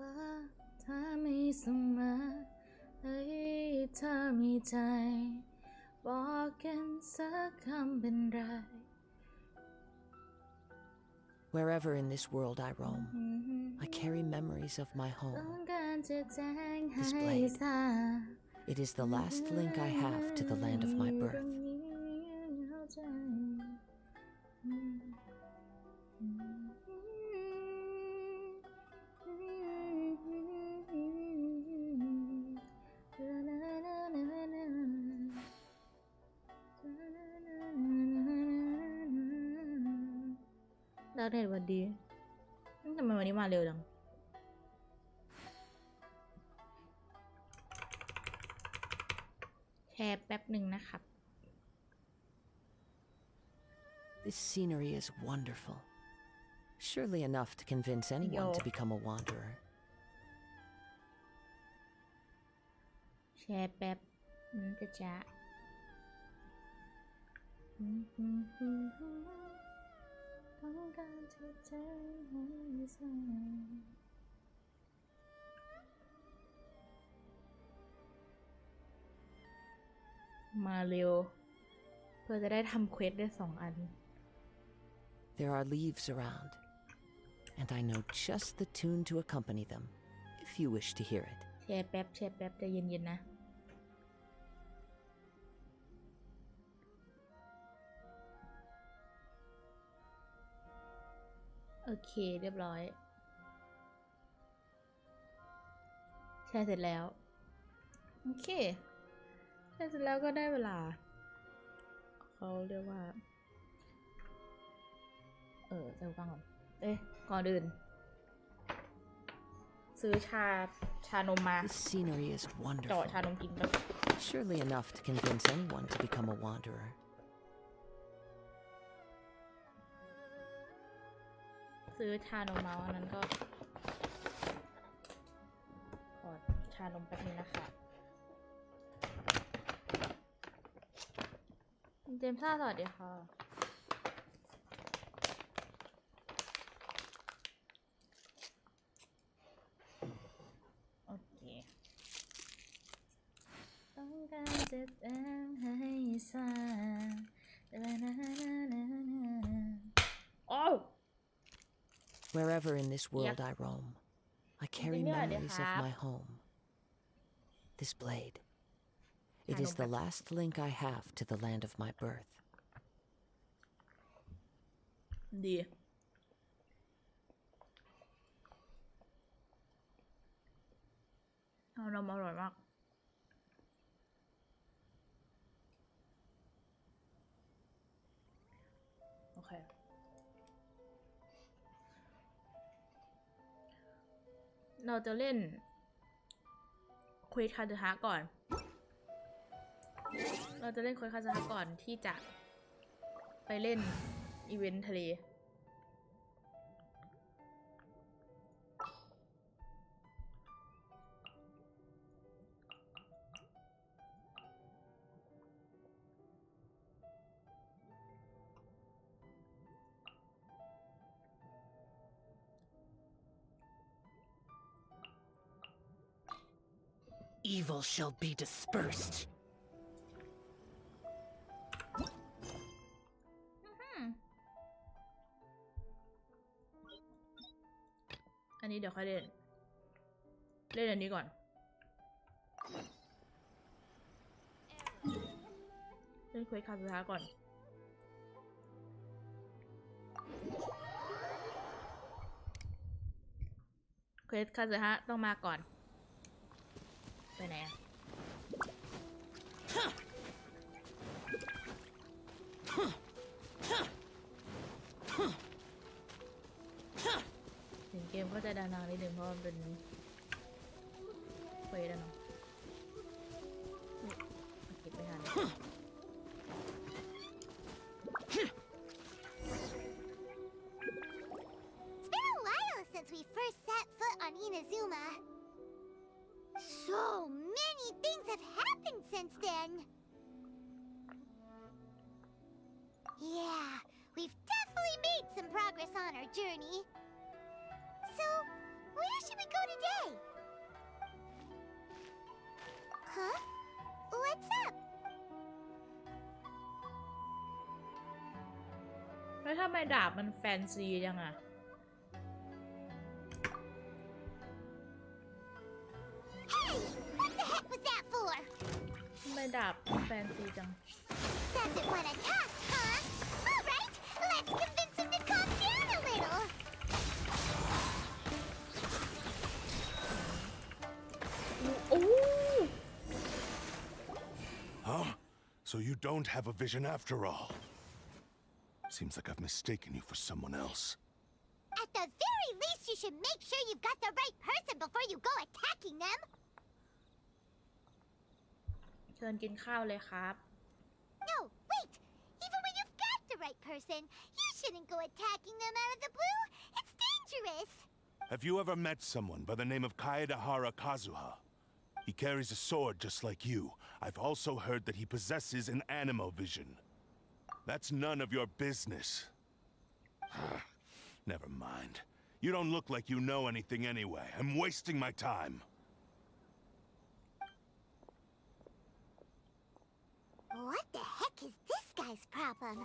ว่าถ้าไม่เสมอให้เธอมีใจบอกกันสักคำเป็นไร Wherever in this world I roam, I carry memories of my ต้อ home. งการจะแจ้งให้ This blade, ทราบ it is the last link I have to the land of my birth. ดาวเน็ตวันดีทำไมวันนี้มาเร็วจังแชร์แป๊บหนึ่งนะครับ This scenery is wonderful. Surely enough to convince anyone to become a wanderer. แชร์แป๊บมันก็จะต้องการจะแจ้งให้ทราบมาเร็วเพื่อจะได้ทำเควสได้2 อัน There are leaves around, and I know just the tune to accompany them, if you wish to hear it. แชร์แป๊บใจเย็นๆนะโอเคเรียบร้อยแชร์เสร็จแล้วโอเคแชร์เสร็จแล้วก็ได้เวลาเขาเรียกว่าใส่หูฟังก่อนก่อนอื่นซื้อชานมมา This scenery is เจาะ wonderful. ชานมกินก็ Surely enough to convince anyone to become a wanderer. ซื้อชานมมาวันนั้นก็ขอชานมแป๊บนึงนะคะเจมส์ซ่าสวัสดีค่ะโอเคต้องการจะแจ้งให้ทราบโอ้ Wherever in this world I roam, I carry memories of my home. This blade, it is the last link I have to the land of my birth. ดีนมอร่อยมากโอเคเราจะเล่นควิสคาสึฮะก่อนที่จะไปเล่นอีเวนต์ทะเล Evil shall be dispersed. อันนี้เดี๋ยวค่อยเล่นอันนี้ก่อนเล่นเควสคาสึฮะก่อนเควสคาสึฮะต้องมาก่อนไปไหนอะถึงเกมก็จะดังๆนิดนึงเพราะมันเป็นเควสแล้วเนาะเก็บไปทัน Since we first set foot on Inazuma. So many things have happened since then. Yeah, we've definitely made some progress on our journey. So, Where should we go today? Huh? What's up? แล้วทำไมดาบมันแฟนซีจังอะ Hey! What the heck was that for? ทำไมดาบแฟนซีจัง Doesn't want to talk, huh? All right, let's convince him to calm down a little. Ooh! Huh? So you don't have a vision after all? Seems like I've mistaken you for someone else. At the very least, you should make sure you've got the right person before you go attacking them. เชิญกินข้าวเลยครับ No, wait! Even when you've got the right person, you shouldn't go attacking them out of the blue. It's dangerous. Have you ever met someone by the name of Kaedahara Kazuha? He carries a sword just like you. I've also heard that he possesses an animo vision. That's none of your business. Never mind. You don't look like you know anything anyway. I'm wasting my time. What the heck is this guy's problem?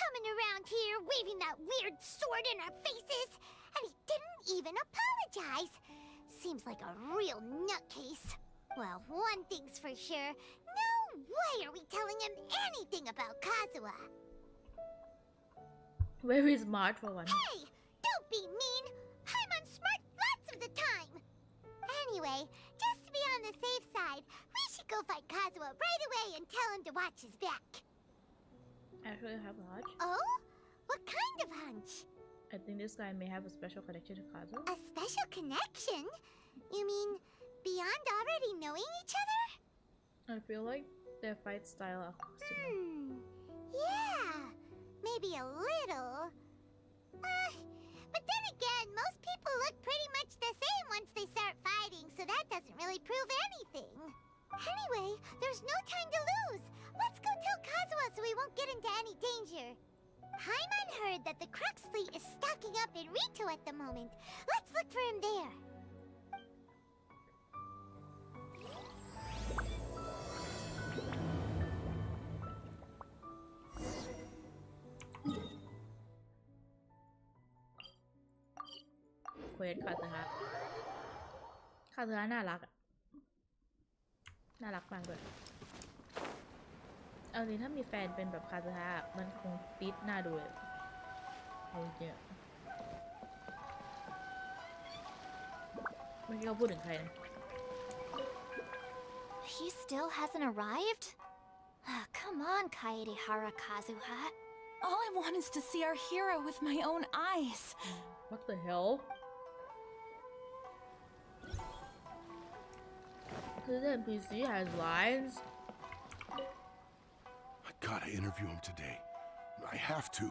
Coming around here, waving that weird sword in our faces, and he didn't even apologize. Seems like a real nutcase. Well, one thing's for sure. No way are we telling him anything about Kazuha. Very smart for one. Hey! Don't be mean! I'm unsmart lots of the time! Anyway, just to be on the safe side, we should go find Kazuha right away and tell him to watch his back. Actually have a hunch. Oh? What kind of hunch? I think this guy may have a special connection to Kazu. A special connection? You mean beyond already knowing each other? I feel like their fight style are similar. Yeah, maybe a little. But then again, most people look pretty much the same once they start fighting, so that doesn't really prove anything. Anyway, there's no time to lose. Let's go tell Kazuha so we won't get into any danger. Paimon heard that the Crux fleet is stocking up in Rito at the moment. Let's look for him there. Quest คาซึฮะน่ารักอะน่ารักมากเลยเอาจริงถ้ามีแฟนเป็นแบบคาซึฮะมันคงติดน่าดูเลยเอาจริงเมื่อกี้เขาพูดถึงใครนะ He still hasn't arrived? Come on, Kaedehara Kazuha. All I want is to see our hero with my own eyes. What the hell? This NPC has lines. I gotta interview him today. I have to.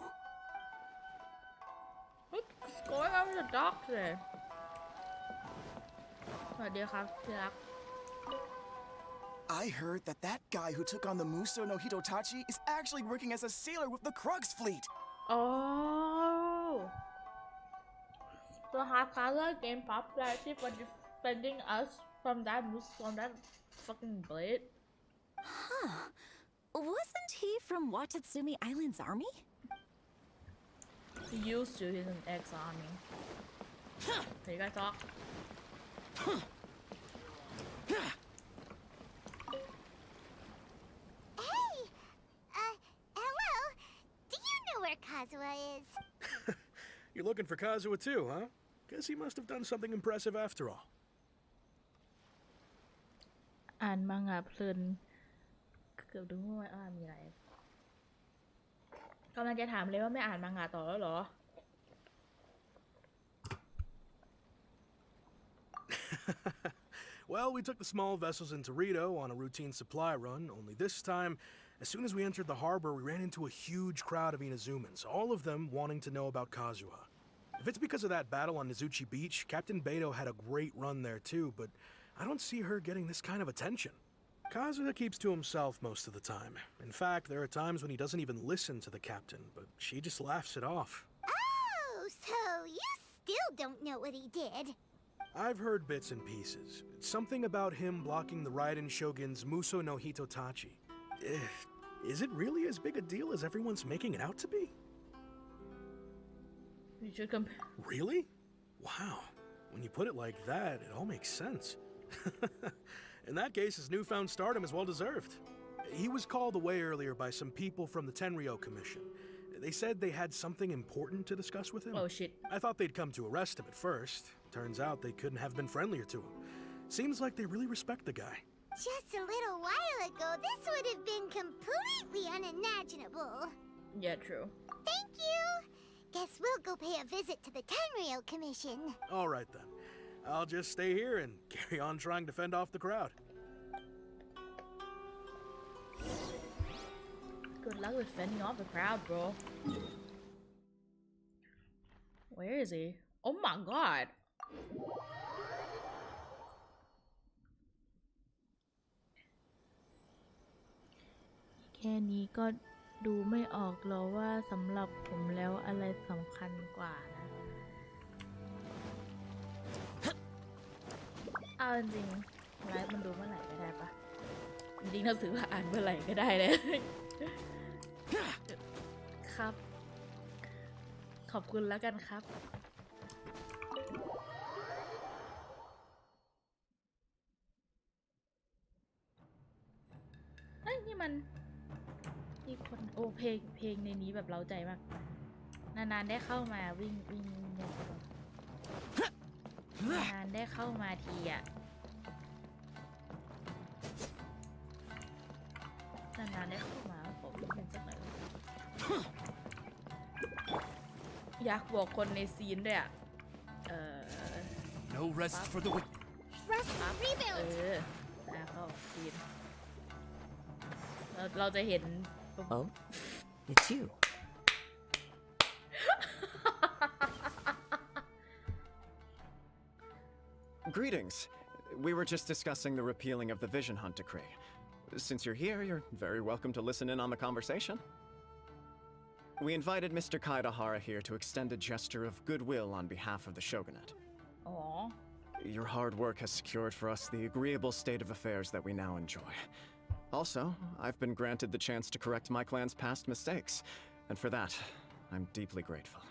What's going on with the dog today? สวัสดีครับที่รัก I heard that that guy who took on the Muso no Hitotachi is actually working as a sailor with the Crux fleet. Oh, so Hakala gained popularity for defending us from that fucking blade. Huh. Wasn't he from Watatsumi Island's army? He used to. He's an ex-army. Can you guys talk? Hello? Do you know where Kazuha is? You're looking for Kazuha too, huh? Guess he must have done something impressive after all. อ่านมังงะเพลินเกือบดูว่ามีอะไรกำลังจะถามเลยว่าไม่อ่านมังงะต่อแล้วเหรอ Well, we took the small vessels into Rito on a routine supply run, only this time, as soon as we entered the harbor, we ran into a huge crowd of Inazumans, all of them wanting to know about Kazuha. If it's because of that battle on Nizuchi Beach, Captain Beto had a great run there too, but I don't see her getting this kind of attention. Kazuha keeps to himself most of the time. In fact, there are times when he doesn't even listen to the captain, but she just laughs it off. Oh, so you still don't know what he did? I've heard bits and pieces. Something about him blocking the Raiden Shogun's Muso no Hitotachi. Is it really as big a deal as everyone's making it out to be? You should compare. Really? Wow. When you put it like that, it all makes sense. In that case, his newfound stardom is well deserved. He was called away earlier by some people from the Tenryou Commission. They said they had something important to discuss with him. Oh shit. I thought they'd come to arrest him at first. Turns out they couldn't have been friendlier to him. Seems like they really respect the guy. Just a little while ago, this would have been completely unimaginable. Yeah, true. Thank you! Guess we'll go pay a visit to the Tenryou Commission. All right then. I'll just stay here and carry on trying to fend off the crowd. Good luck with fending off the crowd, bro. Where is he? Oh my god.แค่นี้ก็ดูไม่ออกหรอกว่าสำหรับผมแล้วอะไรสำคัญกว่านะ เอาจริงๆไลฟ์มันดูเมื่อไหร่ก็ได้ปะจริงๆถ้าซื้อมาอ่านเมื่อไหร่ก็ได้เลย ครับ ขอบคุณแล้วกันครับ เอ้ยนี่มันมีคนโอ้เพลงในนี้แบบเร้าใจมาก นานๆได้เข้ามาวิ่งอย่างเดียวนานๆได้เข้ามาทีอ่ะนานๆได้เข้ามาผมเป็นสักหน่อยอยากบอกคนในซีนด้วยอ่ะNo rest for the wicked. Rest and rebuild! เข้าซีนเราจะเห็น Oh, it's you. Greetings. We were just discussing the repealing of the Vision Hunt Decree. Since you're here, you're very welcome to listen in on the conversation. We invited Mr. Kaedahara here to extend a gesture of goodwill on behalf of the Shogunate. Aww. Your hard work has secured for us the agreeable state of affairs that we now enjoy. Also, I've been granted the chance to correct my clan's past mistakes, and for that, I'm deeply grateful.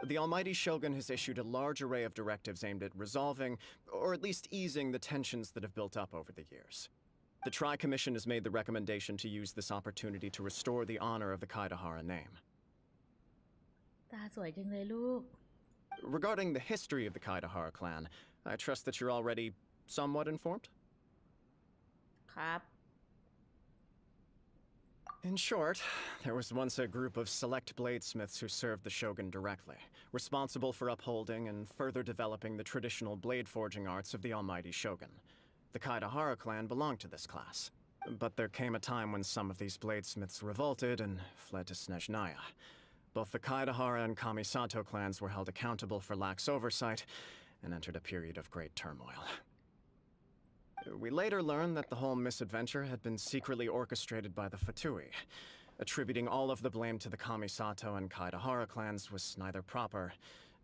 The Almighty Shogun has issued a large array of directives aimed at resolving, or at least easing, the tensions that have built up over the years. The Tri-Commission has made the recommendation to use this opportunity to restore the honor of the Kaedahara name. ตาสวยจังเลยลูก Regarding the history of the Kaedahara clan, I trust that you're already somewhat informed? ครับ In short, there was once a group of select bladesmiths who served the shogun directly, responsible for upholding and further developing the traditional blade forging arts of the almighty shogun. The Kaedahara clan belonged to this class. But there came a time when some of these bladesmiths revolted and fled to Snezhnaya. Both the Kaedahara and Kamisato clans were held accountable for lax oversight and entered a period of great turmoil. We later learned that the whole misadventure had been secretly orchestrated by the Fatui. Attributing all of the blame to the Kamisato and Kaedahara clans was neither proper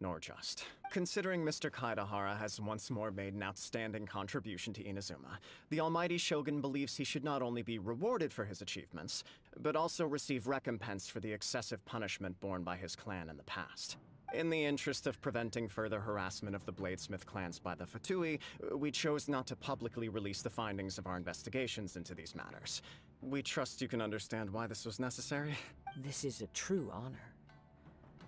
nor just. Considering Mr. Kaedahara has once more made an outstanding contribution to Inazuma, the almighty shogun believes he should not only be rewarded for his achievements, but also receive recompense for the excessive punishment borne by his clan in the past. In the interest of preventing further harassment of the bladesmith clans by the Fatui, we chose not to publicly release the findings of our investigations into these matters. We trust you can understand why this was necessary. This is a true honor.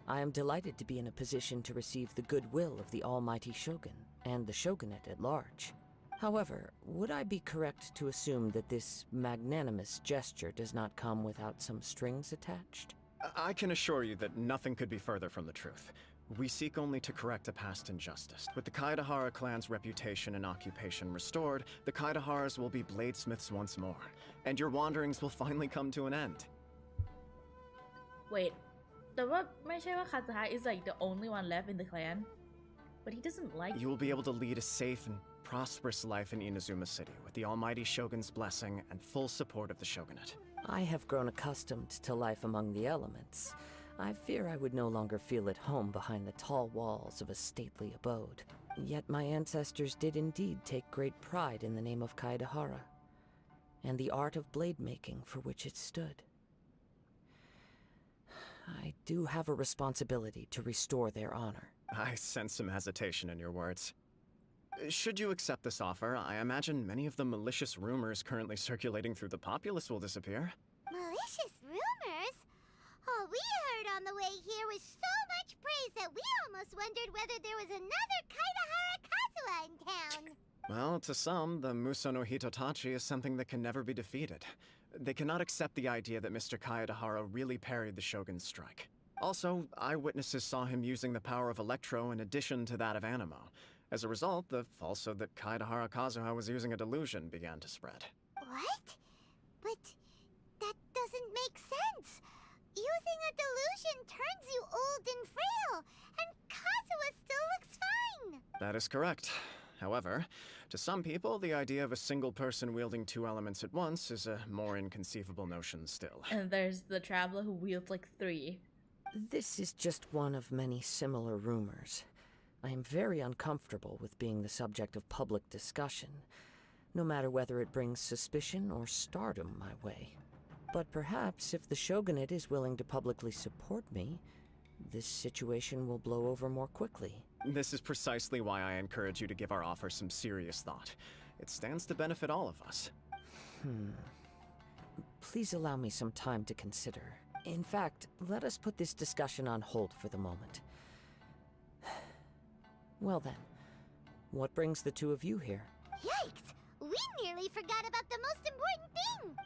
I am delighted to be in a position to receive the goodwill of the almighty shogun and the shogunate at large. However, would I be correct to assume that this magnanimous gesture does not come without some strings attached? I can assure you that nothing could be further from the truth. We seek only to correct a past injustice. With the Kaedahara clan's reputation and occupation restored, the Kaedaharas will be bladesmiths once more, and your wanderings will finally come to an end. Wait แต่ว่าไม่ใช่ว่า Kazuha is like the only one left in the clan but he doesn't like You will be able to lead a safe and prosperous life in Inazuma City with the almighty shogun's blessing and full support of the shogunate. I have grown accustomed to life among the elements. I fear I would no longer feel at home behind the tall walls of a stately abode. Yet my ancestors did indeed take great pride in the name of Kaedehara, and the art of blade making for which it stood. I do have a responsibility to restore their honor. I sense some hesitation in your words. Should you accept this offer, I imagine many of the malicious rumors currently circulating through the populace will disappear. Malicious rumors? All we heard on the way here was so much praise that we almost wondered whether there was another Kaedehara Kazuha in town. Well, to some, the Muso no Hitotachi is something that can never be defeated. They cannot accept the idea that Mr. Kaedehara really parried the Shogun's strike. Also, eyewitnesses saw him using the power of Electro in addition to that of Animo. As a result, the falsehood that Kaedehara Kazuha was using a delusion began to spread. What? But that doesn't make sense. Using a delusion turns you old and frail, and Kazuha still looks fine. That is correct. However, to some people, the idea of a single person wielding two elements at once is a more inconceivable notion still. And there's the traveler who wields like 3. This is just one of many similar rumors. I am very uncomfortable with being the subject of public discussion, no matter whether it brings suspicion or stardom my way. But perhaps if the shogunate is willing to publicly support me, this situation will blow over more quickly. This is precisely why I encourage you to give our offer some serious thought. It stands to benefit all of us. Please allow me some time to consider. In fact, let us put this discussion on hold for the moment. Well then, what brings the two of you here? Yikes! We nearly forgot about the most important thing!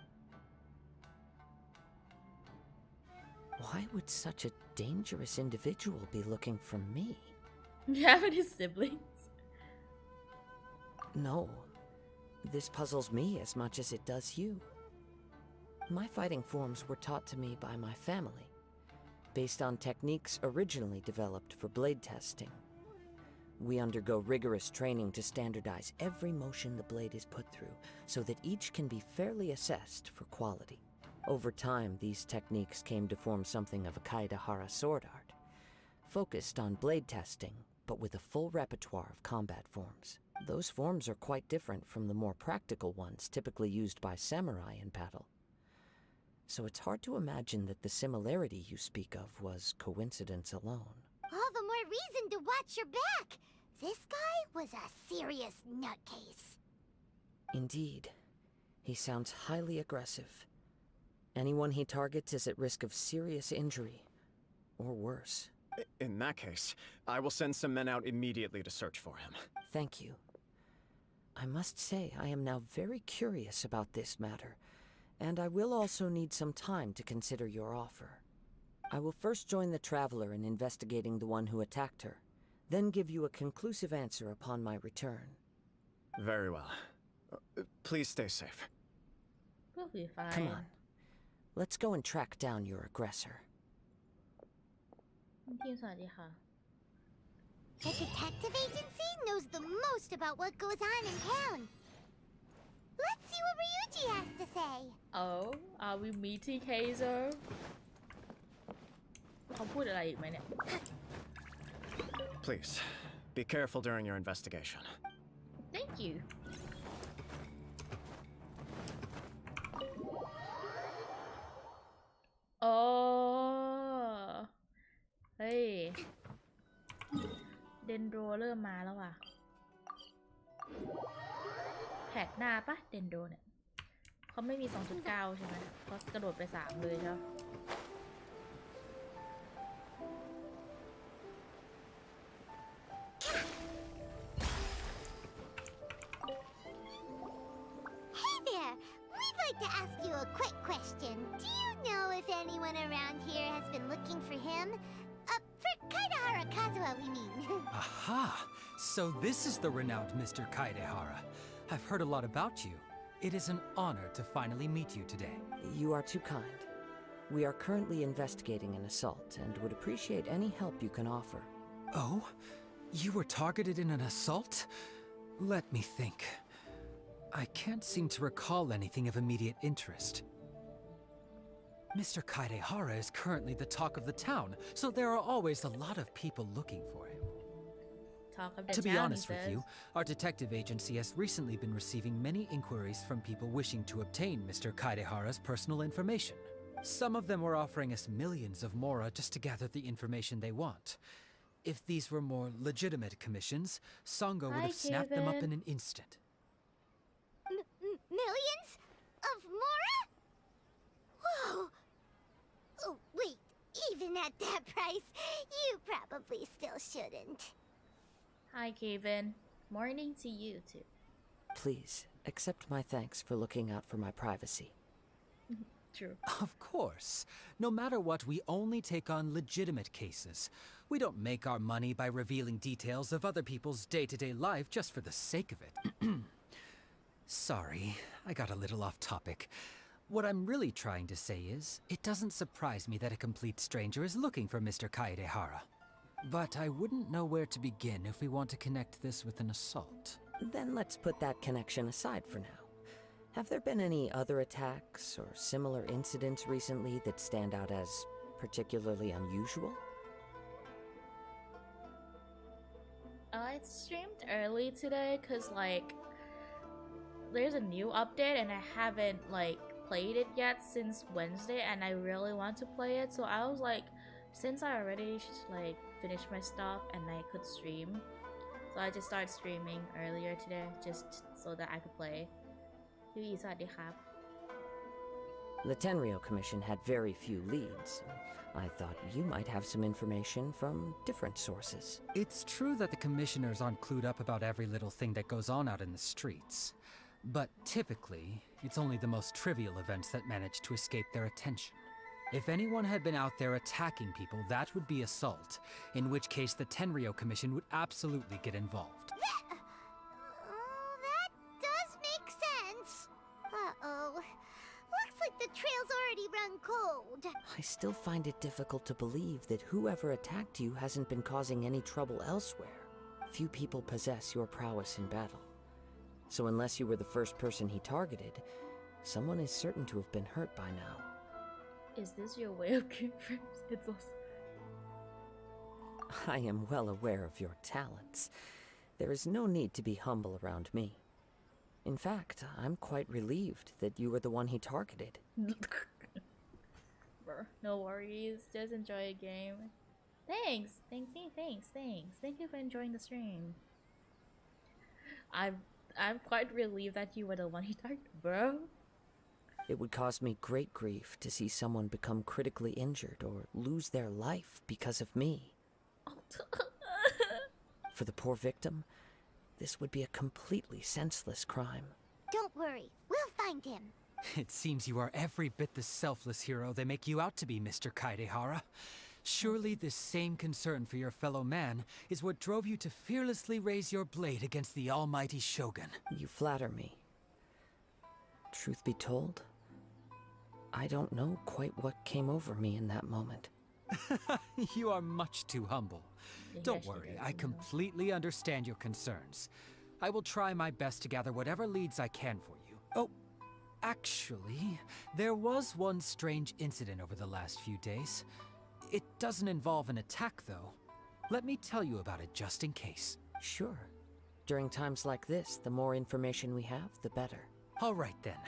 Why would such a dangerous individual be looking for me? Do you have any siblings? No. This puzzles me as much as it does you. My fighting forms were taught to me by my family, based on techniques originally developed for blade testing. We undergo rigorous training to standardize every motion the blade is put through, so that each can be fairly assessed for quality. Over time, these techniques came to form something of a Kaedehara sword art, focused on blade testing, but with a full repertoire of combat forms. Those forms are quite different from the more practical ones typically used by samurai in battle. So it's hard to imagine that the similarity you speak of was coincidence alone. All the more reason to watch your back! This guy was a serious nutcase. Indeed. He sounds highly aggressive. Anyone he targets is at risk of serious injury, or worse. In that case, I will send some men out immediately to search for him. Thank you. I must say I am now very curious about this matter, and I will also need some time to consider your offer. I will first join the Traveler in investigating the one who attacked her, then give you a conclusive answer upon my return. Very well. Please stay safe. We'll be fine. Come on. Let's go and track down your aggressor. ทีมสวัสดีค่ะ The detective agency knows the most about what goes on in town. Let's see what Ryuji has to say. Oh, are we meeting Hazel? เขาพูดอะไรอีกไหมเนี่ย Please, be careful during your investigation. Thank you. Oh, เฮ้ย เดนโดเริ่มมาแล้วว่ะแท็กหน้าปะเดนโดเนี่ยเขาไม่มี 2.9 ใช่ไหมเขากระโดดไป 3 เลยใช่ไหม Hey there! We'd like to ask you a quick question. Do you know if anyone around here has been looking for him? For Kaedehara Kazuha, we mean. Aha! So this is the renowned Mr. Kaedehara. I've heard a lot about you. It is an honor to finally meet you today. You are too kind. We are currently investigating an assault and would appreciate any help you can offer. Oh? You were targeted in an assault? Let me think. I can't seem to recall anything of immediate interest. Mr. Kaedehara is currently the talk of the town, so there are always a lot of people looking for him. Talk of the To town, be honest he with says. you, our detective agency has recently been receiving many inquiries from people wishing to obtain Mr. Kaedehara's personal information. Some of them were offering us millions of mora just to gather the information they want. If these were more legitimate commissions, Sango would Hi, have snapped them up Kevin. in an instant. Millions? Of Mora? Whoa! Oh, wait. Even at that price, you probably still shouldn't. Hi, Kevin. Morning to you too. Please, accept my thanks for looking out for my privacy. True. Of course. No matter what, we only take on legitimate cases. We don't make our money by revealing details of other people's day-to-day life just for the sake of it. Sorry, I got a little off topic. What I'm really trying to say is, it doesn't surprise me that a complete stranger is looking for Mr. Kaedehara. But I wouldn't know where to begin if we want to connect this with an assault. Then let's put that connection aside for now. Have there been any other attacks or similar incidents recently that stand out as particularly unusual? I streamed early today because, like, there's a new update and I haven't, like, played it yet since Wednesday and I really want to play it. So I was like, since I already just, like, finished my stuff and I could stream. So I just started streaming earlier today just so that I could play. สวัสดีครับ The Tenryo Commission had very few leads. I thought you might have some information from different sources. It's true that the commissioners aren't clued up about every little thing that goes on out in the streets. But typically, it's only the most trivial events that manage to escape their attention. If anyone had been out there attacking people, that would be assault, in which case the Tenryo Commission would absolutely get involved. That does make sense. Uh-oh. Looks like the trail's already run cold. I still find it difficult to believe that whoever attacked you hasn't been causing any trouble elsewhere. Few people possess your prowess in battle. So unless you were the first person he targeted, someone is certain to have been hurt by now. Is this your way of keeping friends? It's also... I am well aware of your talents. There is no need to be humble around me. In fact, I'm quite relieved that you were the one he targeted. No worries, just enjoy a game. Thanks. Thank you for enjoying the stream. I'm quite relieved that you were the one he targeted, bro. It would cause me great grief to see someone become critically injured or lose their life because of me. For the poor victim, this would be a completely senseless crime. Don't worry, we'll find him. It seems you are every bit the selfless hero they make you out to be, Mr. Kaedehara. Surely this same concern for your fellow man is what drove you to fearlessly raise your blade against the almighty Shogun. You flatter me. Truth be told, I don't know quite what came over me in that moment. You are much too humble. Yeah, Don't she worry, does, I you know. completely understand your concerns. I will try my best to gather whatever leads I can for you. Oh, actually, there was one strange incident over the last few days. It doesn't involve an attack, though. Let me tell you about it just in case. Sure. During times like this, the more information we have, the better. All right then.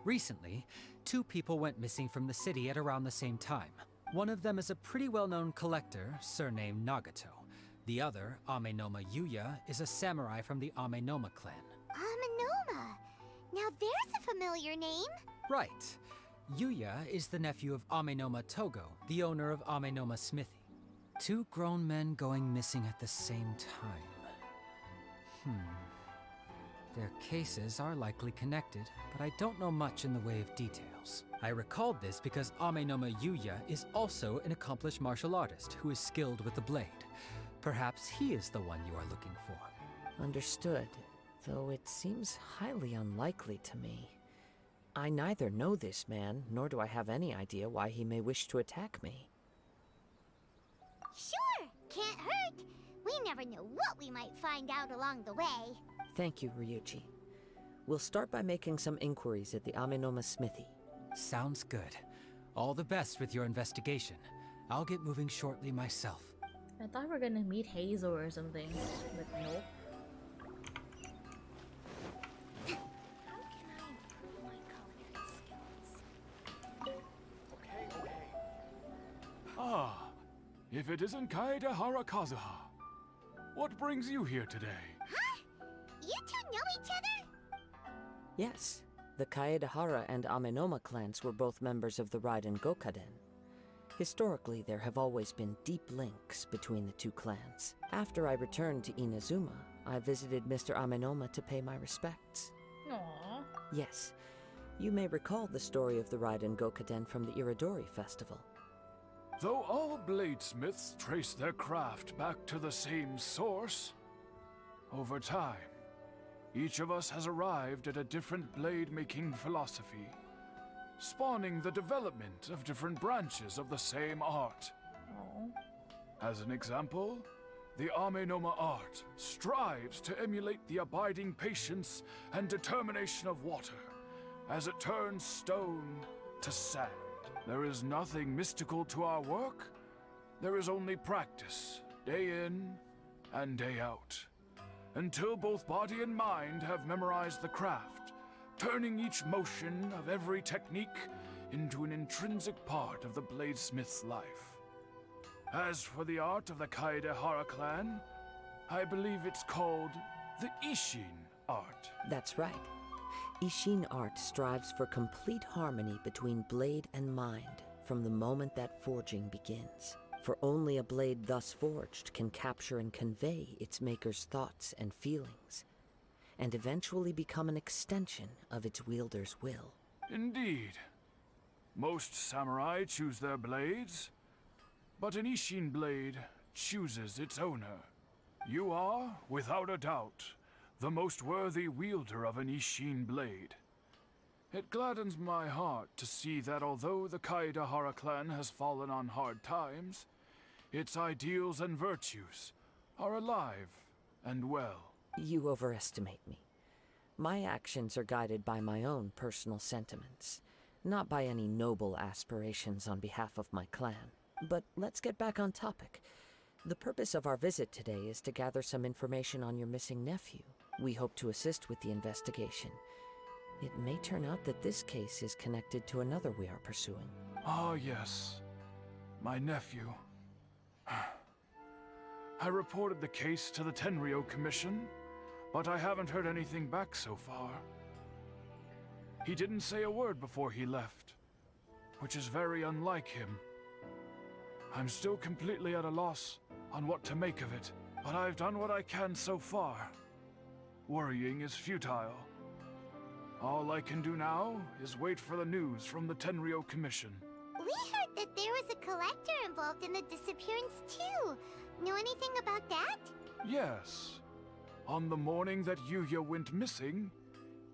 Recently, 2 people went missing from the city at around the same time. One of them is a pretty well-known collector, surnamed Nagato. The other, Amenoma Yuya, is a samurai from the Amenoma clan. Amenoma. Now there's a familiar name. Right. Yuya is the nephew of Amenoma Togo, the owner of Amenoma Smithy. 2 grown men going missing at the same time. Their cases are likely connected, but I don't know much in the way of details. I recalled this because Amenoma Yuya is also an accomplished martial artist who is skilled with the blade. Perhaps he is the one you are looking for. Understood, though it seems highly unlikely to me. I neither know this man, nor do I have any idea why he may wish to attack me. Sure, can't hurt. We never know what we might find out along the way. Thank you, Ryuji. We'll start by making some inquiries at the Amenoma Smithy. Sounds good. All the best with your investigation. I'll get moving shortly myself. I thought we were gonna meet Hazel or something, but nope. How can I improve my culinary skills? Okay. Ah, if it isn't Kaedehara Kazuha. What brings you here today? Huh? You two know each other? Yes, the Kaedehara and Amenoma clans were both members of the Raiden Gokaden. Historically, there have always been deep links between the two clans. After I returned to Inazuma, I visited Mr. Amenoma to pay my respects. Aww. Yes, you may recall the story of the Raiden Gokaden from the Iridori Festival. Though all bladesmiths trace their craft back to the same source, over time, each of us has arrived at a different blade-making philosophy, spawning the development of different branches of the same art. Aww. As an example, the Amenoma art strives to emulate the abiding patience and determination of water as it turns stone to sand. There is nothing mystical to our work. There is only practice, day in and day out, until both body and mind have memorized the craft, turning each motion of every technique into an intrinsic part of the bladesmith's life. As for the art of the Kaedehara clan, I believe it's called the Isshin art. That's right. Isshin art strives for complete harmony between blade and mind from the moment that forging begins. For only a blade thus forged can capture and convey its maker's thoughts and feelings, and eventually become an extension of its wielder's will. Indeed. Most samurai choose their blades, but an Isshin blade chooses its owner. You are, without a doubt, the most worthy wielder of an Isshin blade. It gladdens my heart to see that although the Kaedehara clan has fallen on hard times, its ideals and virtues are alive and well. You overestimate me. My actions are guided by my own personal sentiments, not by any noble aspirations on behalf of my clan. But let's get back on topic. The purpose of our visit today is to gather some information on your missing nephew. We hope to assist with the investigation. It may turn out that this case is connected to another we are pursuing. Ah, yes. My nephew. I reported the case to the Tenryou Commission, but I haven't heard anything back so far. He didn't say a word before he left, which is very unlike him. I'm still completely at a loss on what to make of it, but I've done what I can so far. Worrying is futile. All I can do now is wait for the news from the Tenryou Commission. We heard that there was a collector involved in the disappearance too. Know anything about that? Yes. On the morning that Yuya went missing,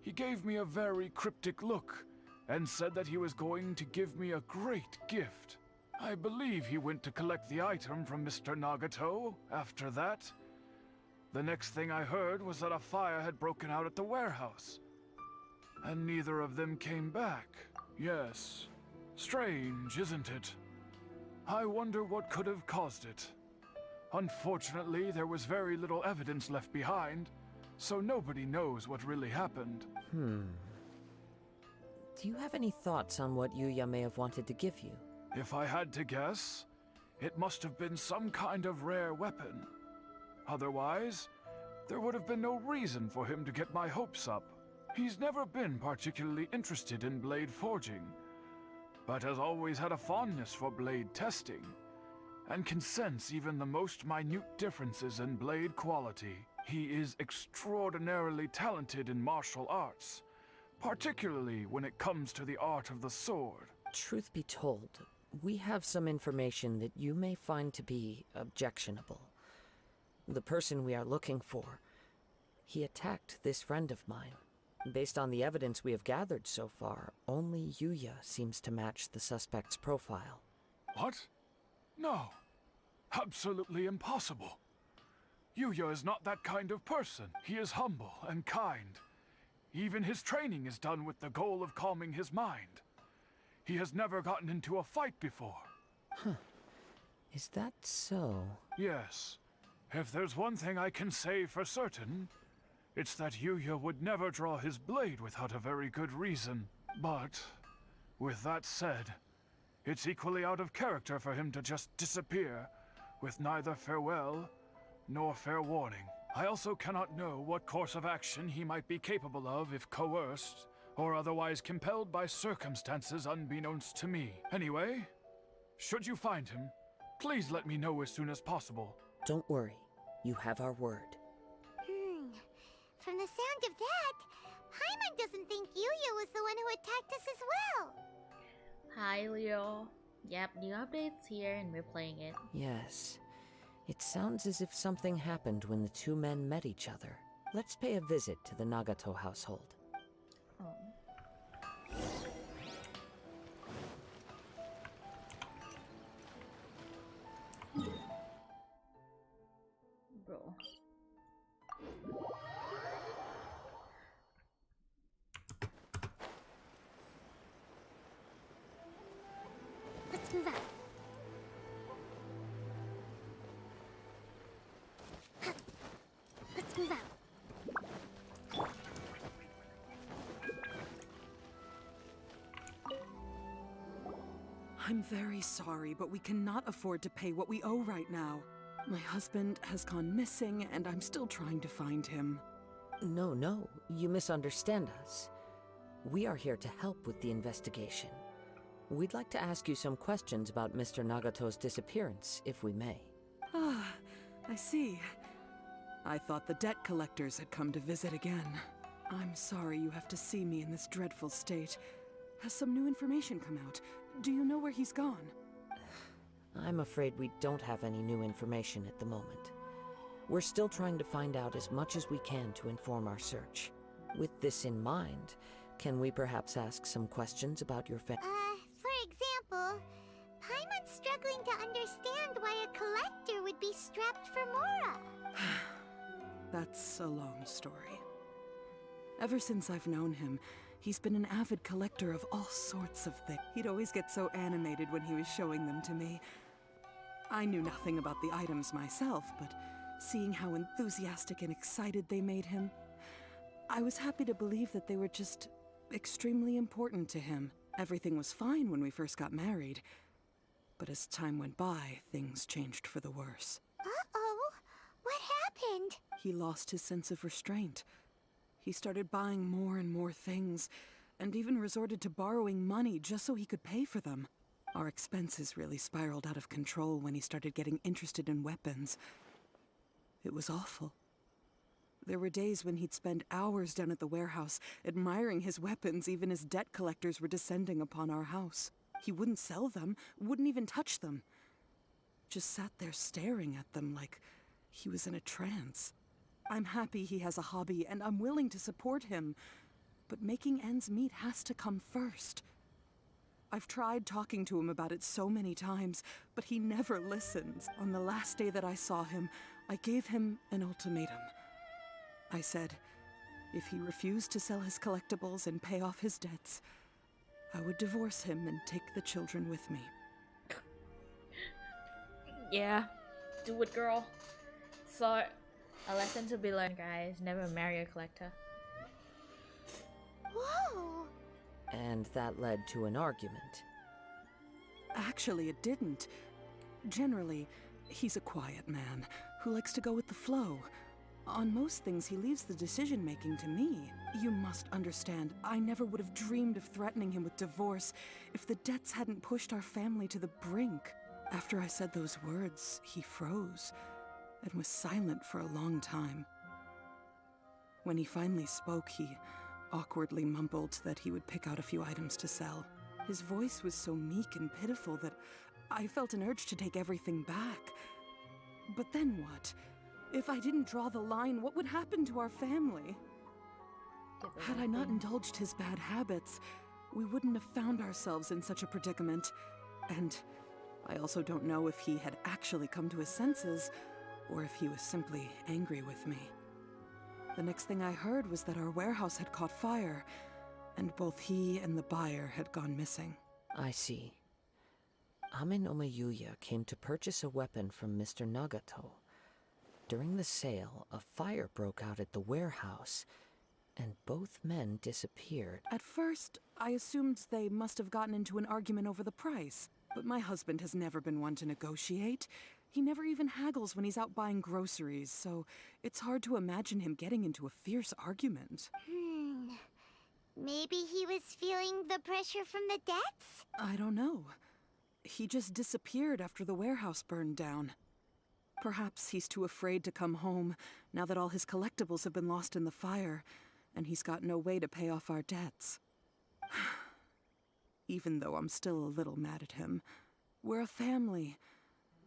he gave me a very cryptic look and said that he was going to give me a great gift. I believe he went to collect the item from Mr. Nagato after that. The next thing I heard was that a fire had broken out at the warehouse. And neither of them came back. Yes. Strange, isn't it? I wonder what could have caused it. Unfortunately, there was very little evidence left behind, so nobody knows what really happened. Do you have any thoughts on what Yuya may have wanted to give you? If I had to guess, it must have been some kind of rare weapon. Otherwise, there would have been no reason for him to get my hopes up. He's never been particularly interested in blade forging, but has always had a fondness for blade testing, and can sense even the most minute differences in blade quality. He is extraordinarily talented in martial arts, particularly when it comes to the art of the sword. Truth be told, we have some information that you may find to be objectionable. The person we are looking for, he attacked this friend of mine. Based on the evidence we have gathered so far, only Yuya seems to match the suspect's profile. What? No. Absolutely impossible. Yuya is not that kind of person. He is humble and kind. Even his training is done with the goal of calming his mind. He has never gotten into a fight before. Is that so? Yes. If there's one thing I can say for certain, it's that Yuya would never draw his blade without a very good reason. But, with that said, it's equally out of character for him to just disappear, with neither farewell nor fair warning. I also cannot know what course of action he might be capable of if coerced, or otherwise compelled by circumstances unbeknownst to me. Anyway, should you find him, please let me know as soon as possible. Don't worry. You have our word. From the sound of that, Paimon doesn't think Yuya was the one who attacked us as well. Hi, Leo. Yep, new updates here and we're playing it. Yes. It sounds as if something happened when the two men met each other. Let's pay a visit to the Nagato household. Oh. Bro. Let's move out. Let's move out. I'm very sorry, but we cannot afford to pay what we owe right now. My husband has gone missing, and I'm still trying to find him. No, you misunderstand us. We are here to help with the investigation. We'd like to ask you some questions about Mr. Nagato's disappearance, if we may. Ah, I see. I thought the debt collectors had come to visit again. I'm sorry you have to see me in this dreadful state. Has some new information come out? Do you know where he's gone? I'm afraid we don't have any new information at the moment. We're still trying to find out as much as we can to inform our search. With this in mind, can we perhaps ask some questions about your For example, Paimon's struggling to understand why a collector would be strapped for Mora. That's a long story. Ever since I've known him, he's been an avid collector of all sorts of things. He'd always get so animated when he was showing them to me. I knew nothing about the items myself, but seeing how enthusiastic and excited they made him, I was happy to believe that they were just extremely important to him. Everything was fine when we first got married, but as time went by, things changed for the worse. Uh-oh, what happened? He lost his sense of restraint. He started buying more and more things, and even resorted to borrowing money just so he could pay for them. Our expenses really spiraled out of control when he started getting interested in weapons. It was awful. There were days when he'd spend hours down at the warehouse, admiring his weapons even as debt collectors were descending upon our house. He wouldn't sell them, wouldn't even touch them. Just sat there staring at them like he was in a trance. I'm happy he has a hobby, and I'm willing to support him. But making ends meet has to come first. I've tried talking to him about it so many times, but he never listens. On the last day that I saw him, I gave him an ultimatum. I said, if he refused to sell his collectibles and pay off his debts, I would divorce him and take the children with me. Yeah, do it, girl. So, a lesson to be learned, guys. Never marry a collector. Whoa! And that led to an argument. Actually, it didn't. Generally, he's a quiet man who likes to go with the flow. On most things, he leaves the decision-making to me. You must understand, I never would have dreamed of threatening him with divorce if the debts hadn't pushed our family to the brink. After I said those words, he froze and was silent for a long time. When he finally spoke, he awkwardly mumbled that he would pick out a few items to sell. His voice was so meek and pitiful that I felt an urge to take everything back. But then what? If I didn't draw the line, what would happen to our family? Had I not indulged his bad habits, we wouldn't have found ourselves in such a predicament. And I also don't know if he had actually come to his senses, or if he was simply angry with me. The next thing I heard was that our warehouse had caught fire, and both he and the buyer had gone missing. I see. Ame no Yuya came to purchase a weapon from Mr. Nagato. During the sale, a fire broke out at the warehouse, and both men disappeared. At first, I assumed they must have gotten into an argument over the price. But my husband has never been one to negotiate. He never even haggles when he's out buying groceries, so it's hard to imagine him getting into a fierce argument. Maybe he was feeling the pressure from the debts? I don't know. He just disappeared after the warehouse burned down. Perhaps he's too afraid to come home now that all his collectibles have been lost in the fire, and he's got no way to pay off our debts. Even though I'm still a little mad at him, we're a family,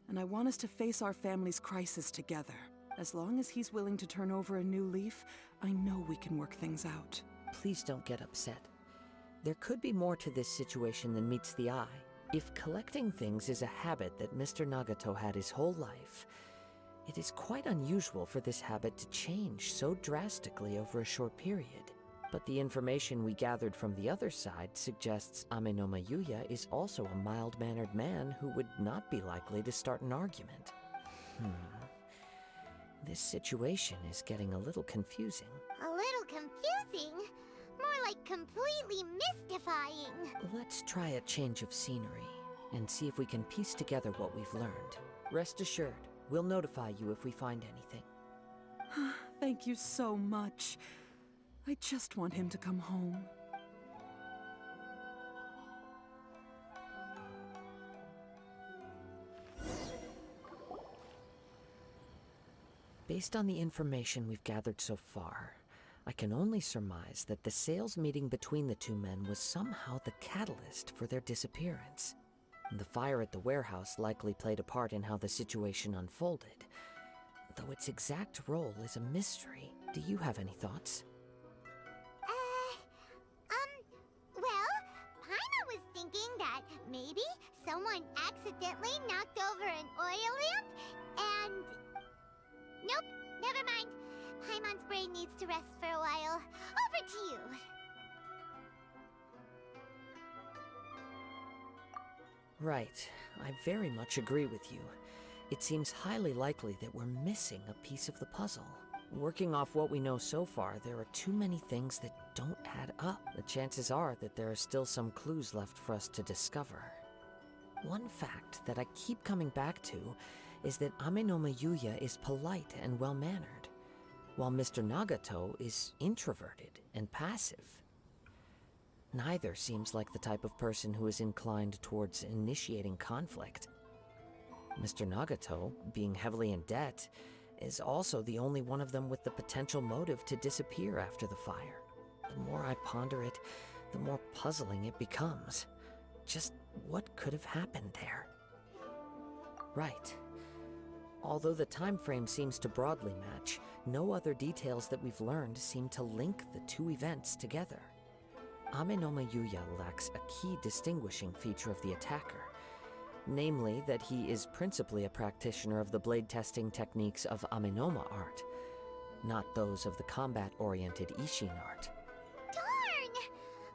and I want us to face our family's crisis together. As long as he's willing to turn over a new leaf, I know we can work things out. Please don't get upset. There could be more to this situation than meets the eye. If collecting things is a habit that Mr. Nagato had his whole life, it is quite unusual for this habit to change so drastically over a short period. But the information we gathered from the other side suggests Ame no Yuya is also a mild-mannered man who would not be likely to start an argument. This situation is getting a little confusing. A little confusing? More like completely mystifying. Let's try a change of scenery and see if we can piece together what we've learned. Rest assured, we'll notify you if we find anything. Thank you so much. I just want him to come home. Based on the information we've gathered so far, I can only surmise that the sales meeting between the two men was somehow the catalyst for their disappearance. The fire at the warehouse likely played a part in how the situation unfolded, though its exact role is a mystery. Do you have any thoughts? Well, Paimon was thinking that maybe someone accidentally knocked over an oil lamp and... Nope, never mind. Paimon's brain needs to rest for a while. Over to you. Right. I very much agree with you. It seems highly likely that we're missing a piece of the puzzle. Working off what we know so far, there are too many things that don't add up. The chances are that there are still some clues left for us to discover. One fact that I keep coming back to is that Ame no Yuya is polite and well-mannered, while Mr. Nagato is introverted and passive. Neither seems like the type of person who is inclined towards initiating conflict. Mr. Nagato, being heavily in debt, is also the only one of them with the potential motive to disappear after the fire. The more I ponder it, the more puzzling it becomes. Just what could have happened there? Right. Although the time frame seems to broadly match, no other details that we've learned seem to link the two events together. Ame no Yuya lacks a key distinguishing feature of the attacker, namely that he is principally a practitioner of the blade testing techniques of Amenoma art, not those of the combat-oriented Ishin art. Darn!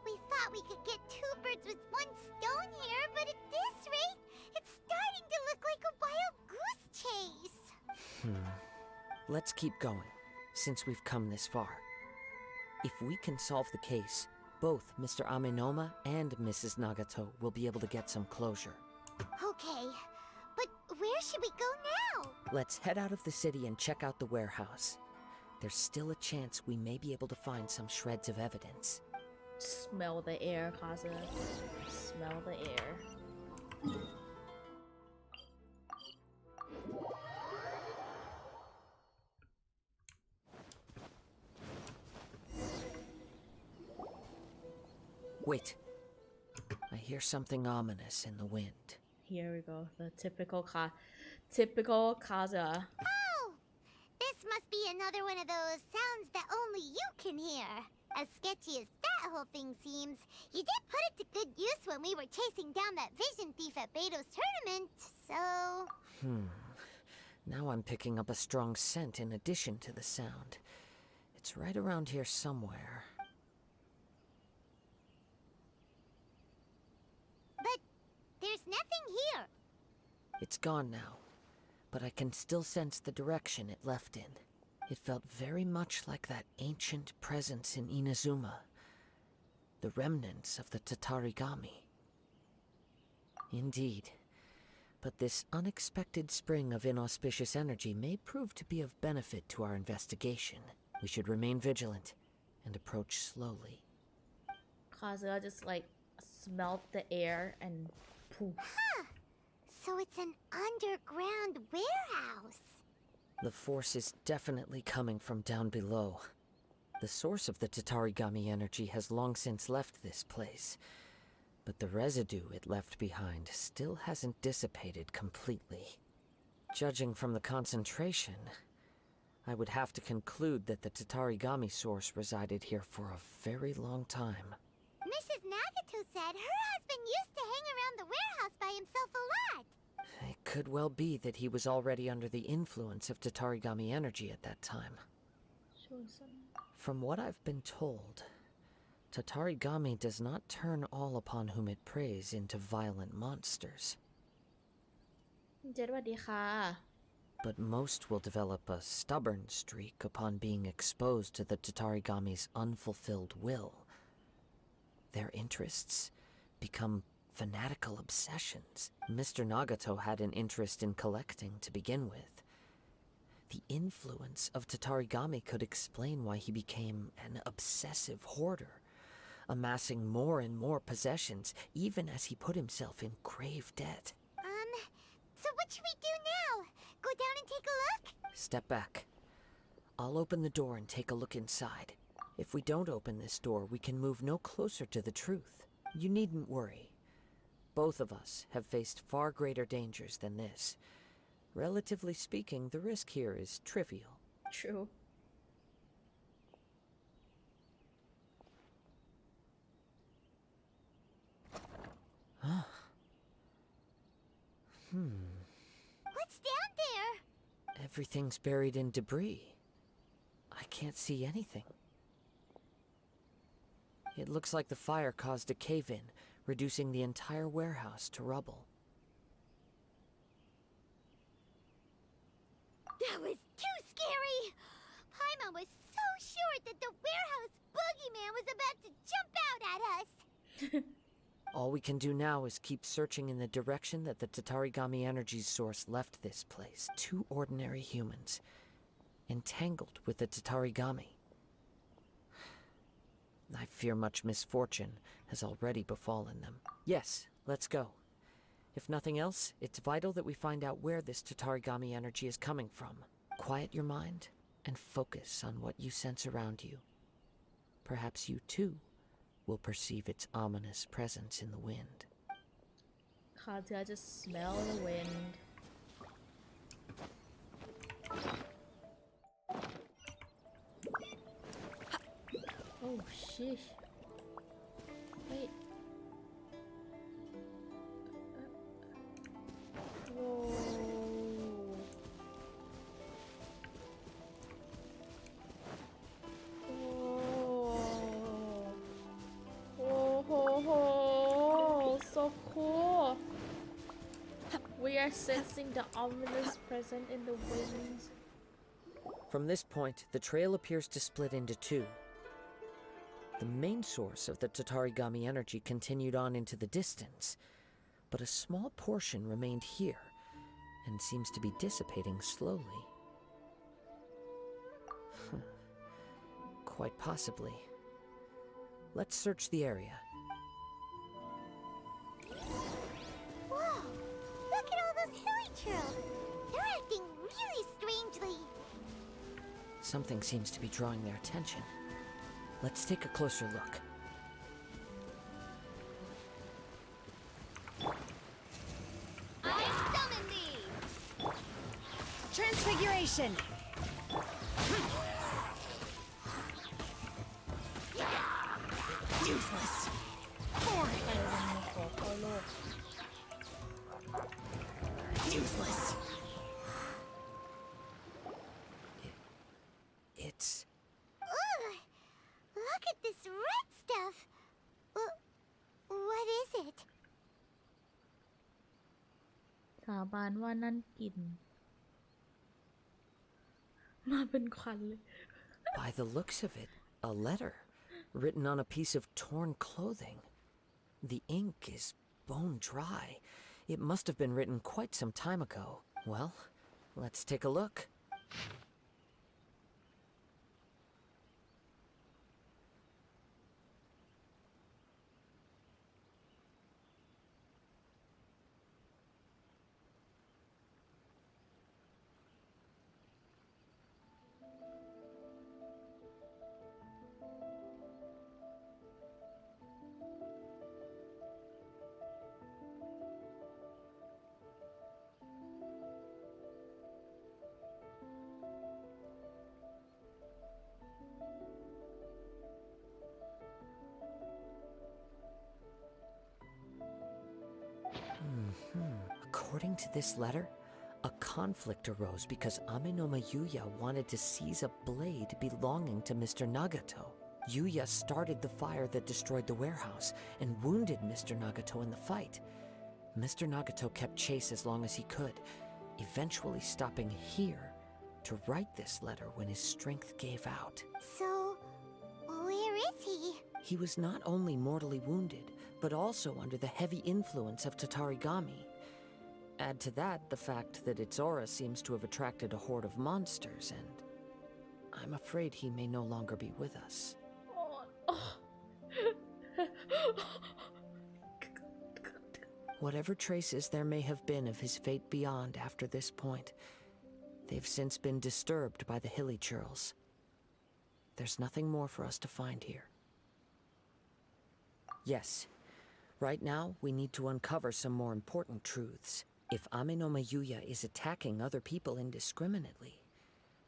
We thought we could get two birds with one stone here, but at this rate, it's starting to look like a wild goose chase. Let's keep going, since we've come this far. If we can solve the case, both Mr. Amenoma and Mrs. Nagato will be able to get some closure. Okay, but where should we go now? Let's head out of the city and check out the warehouse. There's still a chance we may be able to find some shreds of evidence. Smell the air, Kaza. Smell the air. Wait. I hear something ominous in the wind. Here we go. The typical Kaza. Oh! This must be another one of those sounds that only you can hear. As sketchy as that whole thing seems, you did put it to good use when we were chasing down that vision thief at Beto's tournament, so... Now I'm picking up a strong scent in addition to the sound. It's right around here somewhere. But there's nothing here. It's gone now, but I can still sense the direction it left in. It felt very much like that ancient presence in Inazuma. The remnants of the Tatarigami. Indeed. But this unexpected spring of inauspicious energy may prove to be of benefit to our investigation. We should remain vigilant and approach slowly. Kazuha just like smelled the air and poof. Huh. So it's an underground warehouse. The force is definitely coming from down below. The source of the Tatarigami energy has long since left this place, but the residue it left behind still hasn't dissipated completely. Judging from the concentration, I would have to conclude that the Tatarigami source resided here for a very long time. Mrs. Nagato said her husband used to hang around the warehouse by himself a lot. It could well be that he was already under the influence of Tatarigami energy at that time. From what I've been told, Tatarigami does not turn all upon whom it preys into violent monsters. But most will develop a stubborn streak upon being exposed to the Tatarigami's unfulfilled will. Their interests become fanatical obsessions. Mr. Nagato had an interest in collecting to begin with. The influence of Tatarigami could explain why he became an obsessive hoarder, amassing more and more possessions, even as he put himself in grave debt. So what should we do now? Go down and take a look? Step back. I'll open the door and take a look inside. If we don't open this door, we can move no closer to the truth. You needn't worry. Both of us have faced far greater dangers than this. Relatively speaking, the risk here is trivial. True. Huh. What's down there? Everything's buried in debris. I can't see anything. It looks like the fire caused a cave-in, reducing the entire warehouse to rubble. That was too scary! Paimon was so sure that the warehouse boogeyman was about to jump out at us! All we can do now is keep searching in the direction that the Tatarigami energy source left this place. Two ordinary humans, entangled with the Tatarigami. I fear much misfortune has already befallen them. Yes, let's go. If nothing else, it's vital that we find out where this Tatarigami energy is coming from. Quiet your mind and focus on what you sense around you. Perhaps you too will perceive its ominous presence in the wind. Kazuha just smell the wind. Oh, sheesh. Wait. Whoa. Whoa. Whoa. So cool. We are sensing the ominous presence in the winds. From this point, the trail appears to split into two. The main source of the Tatarigami energy continued on into the distance, but a small portion remained here and seems to be dissipating slowly. Quite possibly. Let's search the area. Whoa! Look at all those hilly churls! They're acting really strangely! Something seems to be drawing their attention. Let's take a closer look. I summon thee! Transfiguration! Useless! Useless! It's... Ugh! Look at this red stuff! What is it? าบานว่านั่นกลิ่นมาเป็นควันเลย By the looks of it, a letter written on a piece of torn clothing. The ink is bone dry. It must have been written quite some time ago. Well, let's take a look. According to this letter, a conflict arose because Amenoma Yuya wanted to seize a blade belonging to Mr. Nagato. Yuya started the fire that destroyed the warehouse and wounded Mr. Nagato in the fight. Mr. Nagato kept chase as long as he could, eventually stopping here to write this letter when his strength gave out. So, where is he? He was not only mortally wounded, but also under the heavy influence of Tatarigami. Add to that the fact that its aura seems to have attracted a horde of monsters, and I'm afraid he may no longer be with us. Whatever traces there may have been of his fate beyond after this point, they've since been disturbed by the hilly churls. There's nothing more for us to find here. Yes, right now we need to uncover some more important truths. If Amenoma Yuya is attacking other people indiscriminately,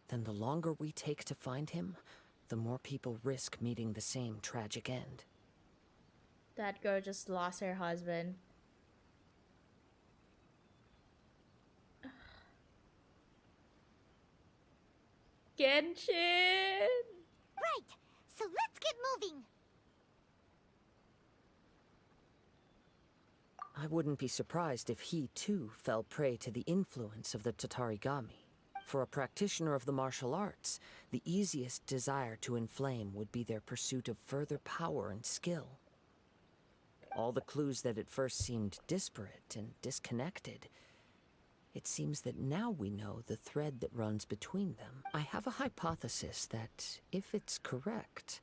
then the longer we take to find him, the more people risk meeting the same tragic end. That girl just lost her husband. Genshin! Right, so let's get moving. I wouldn't be surprised if he, too, fell prey to the influence of the Tatarigami. For a practitioner of the martial arts, the easiest desire to inflame would be their pursuit of further power and skill. All the clues that at first seemed disparate and disconnected, it seems that now we know the thread that runs between them. I have a hypothesis that, if it's correct,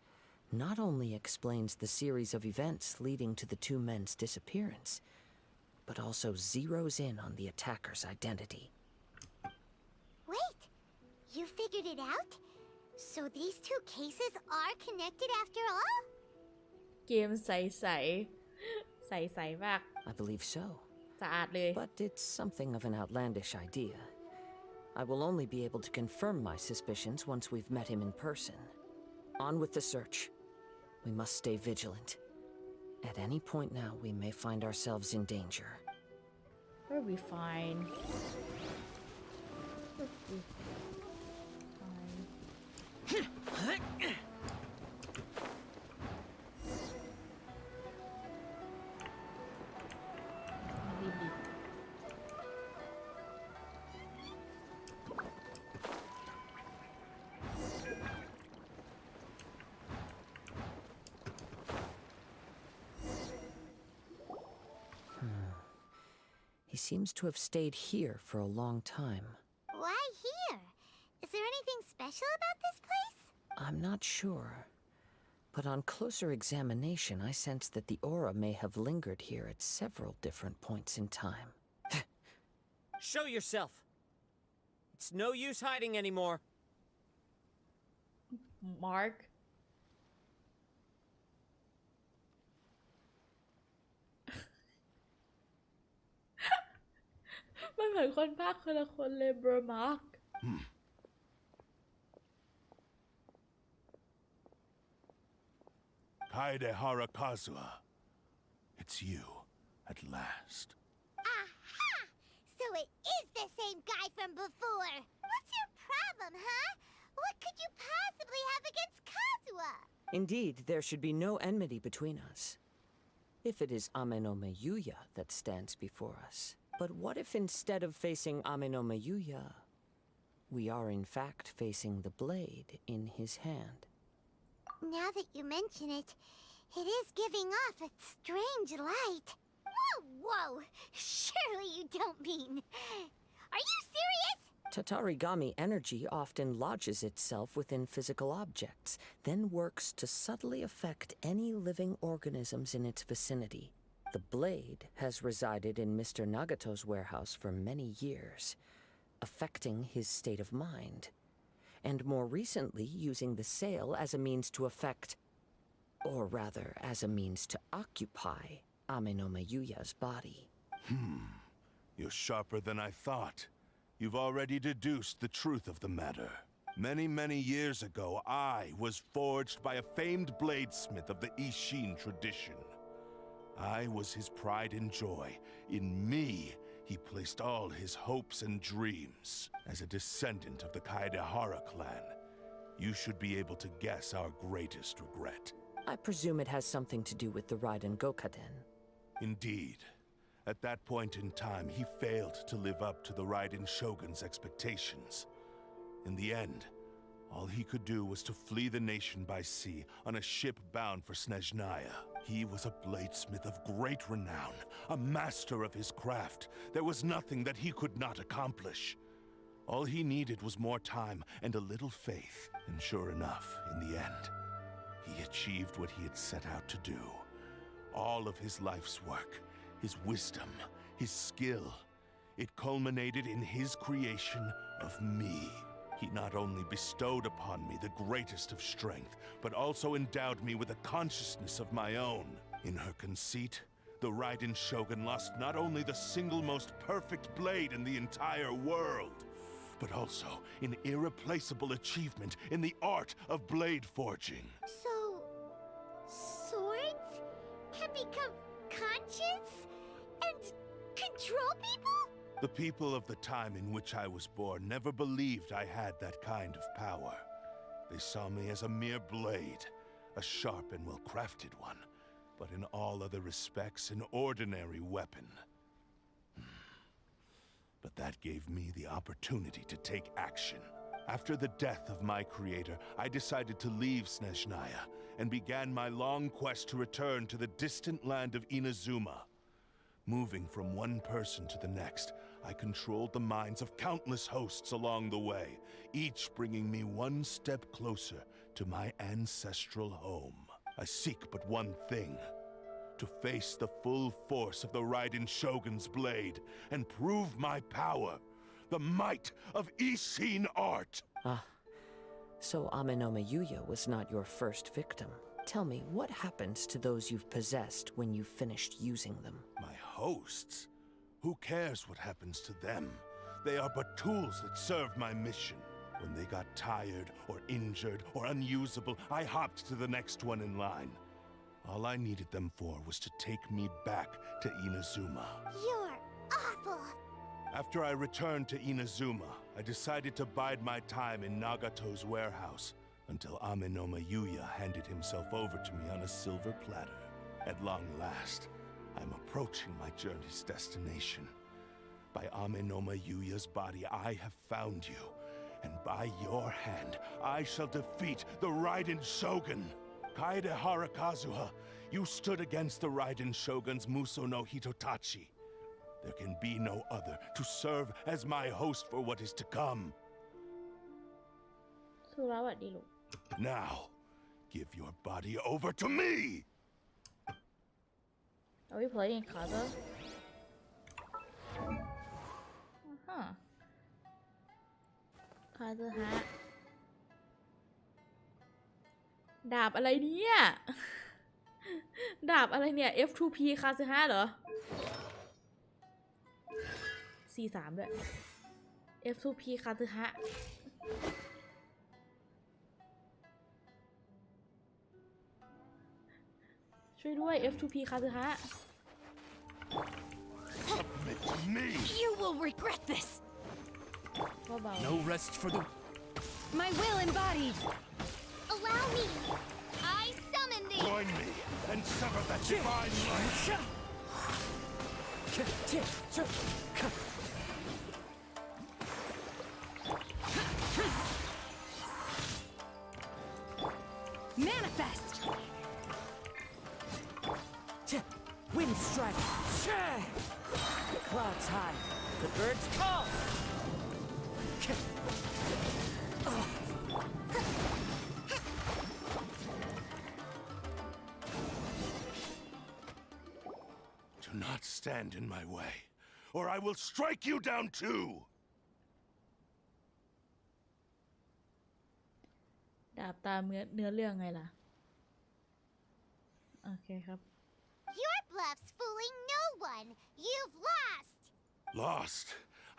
not only explains the series of events leading to the two men's disappearance, but also zeroes in on the attacker's identity. Wait, you figured it out? So these two cases are connected after all? เกมใสๆมาก I believe so. สะอาดเลย But it's something of an outlandish idea. I will only be able to confirm my suspicions once we've met him in person. On with the search. We must stay vigilant. At any point now, we may find ourselves in danger. We'll be fine. We'll be fine. He seems to have stayed here for a long time. Why here? Is there anything special about this place? I'm not sure. But on closer examination, I sense that the aura may have lingered here at several different points in time. Show yourself! It's no use hiding anymore. Mark มันเหมือนคนภาคคนละคนเลย bro Mark Kaedehara Kazuha. It's you, at last. Aha! So it is the same guy from before. What's your problem, huh? What could you possibly have against Kazuha? Indeed, there should be no enmity between us. If it is Amenome Yuya that stands before us. But what if instead of facing Ame no Mayuya, we are in fact facing the blade in his hand? Now that you mention it, it is giving off a strange light. Whoa, whoa! Surely you don't mean... Are you serious? Tatarigami energy often lodges itself within physical objects, then works to subtly affect any living organisms in its vicinity. The blade has resided in Mr. Nagato's warehouse for many years, affecting his state of mind, and more recently using the sale as a means to affect, or rather as a means to occupy, Ame no Mayuya's body. You're sharper than I thought. You've already deduced the truth of the matter. Many, many years ago, I was forged by a famed bladesmith of the Isshin tradition. I was his pride and joy. In me, he placed all his hopes and dreams. As a descendant of the Kaedehara clan, you should be able to guess our greatest regret. I presume it has something to do with the Raiden Gokaden. Indeed. At that point in time, he failed to live up to the Raiden Shogun's expectations. In the end, all he could do was to flee the nation by sea on a ship bound for Snezhnaya. He was a bladesmith of great renown, a master of his craft. There was nothing that he could not accomplish. All he needed was more time and a little faith. And sure enough, in the end, he achieved what he had set out to do. All of his life's work, his wisdom, his skill, it culminated in his creation of me. He not only bestowed upon me the greatest of strength, but also endowed me with a consciousness of my own. In her conceit, the Raiden Shogun lost not only the single most perfect blade in the entire world, but also an irreplaceable achievement in the art of blade forging. So... swords can become conscious and control people? The people of the time in which I was born never believed I had that kind of power. They saw me as a mere blade, a sharp and well-crafted one, but in all other respects an ordinary weapon. But that gave me the opportunity to take action. After the death of my creator, I decided to leave Snezhnaya and began my long quest to return to the distant land of Inazuma. Moving from one person to the next, I controlled the minds of countless hosts along the way, each bringing me one step closer to my ancestral home. I seek but one thing: to face the full force of the Raiden Shogun's blade and prove my power, the might of Isshin art. So Ame no Mayuya was not your first victim. Tell me, what happens to those you've possessed when you've finished using them? My hosts? Who cares what happens to them? They are but tools that serve my mission. When they got tired, or injured, or unusable, I hopped to the next one in line. All I needed them for was to take me back to Inazuma. You're awful! After I returned to Inazuma, I decided to bide my time in Nagato's warehouse until Ame no Mayuya handed himself over to me on a silver platter. At long last, I'm approaching my journey's destination. By Ame no Mayuya's body, I have found you, and by your hand, I shall defeat the Raiden Shogun. Kaedehara Kazuha, you stood against the Raiden Shogun's Muso no Hitotachi. There can be no other to serve as my host for what is to come. Now, give your body over to me! Are we playing Kaza? Kaza ฮะ ดาบอะไรเนี่ย ดาบอะไรเนี่ย F2P คาซึฮะเหรอ C3 ด้วย F2P คาซึฮะ ช่วยด้วย F2P คาซึฮะ Submit to me! You will regret this! No rest for the... My will embodied! Allow me! I summon thee! Join me and sever that divine life! Wind strike! Clouds high. The birds call! Do not stand in my way, or I will strike you down too! ดาบตามเนื้อเรื่องไงล่ะ โอเคครับ Your bluff's fooling no one. You've lost. Lost?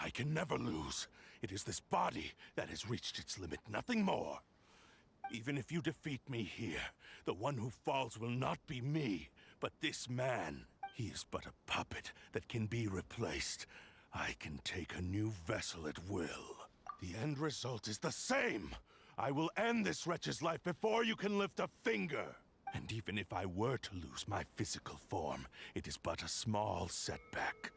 I can never lose. It is this body that has reached its limit, nothing more. Even if you defeat me here, the one who falls will not be me, but this man. He is but a puppet that can be replaced. I can take a new vessel at will. The end result is the same. I will end this wretch's life before you can lift a finger. And even if I were to lose my physical form, it is but a small setback.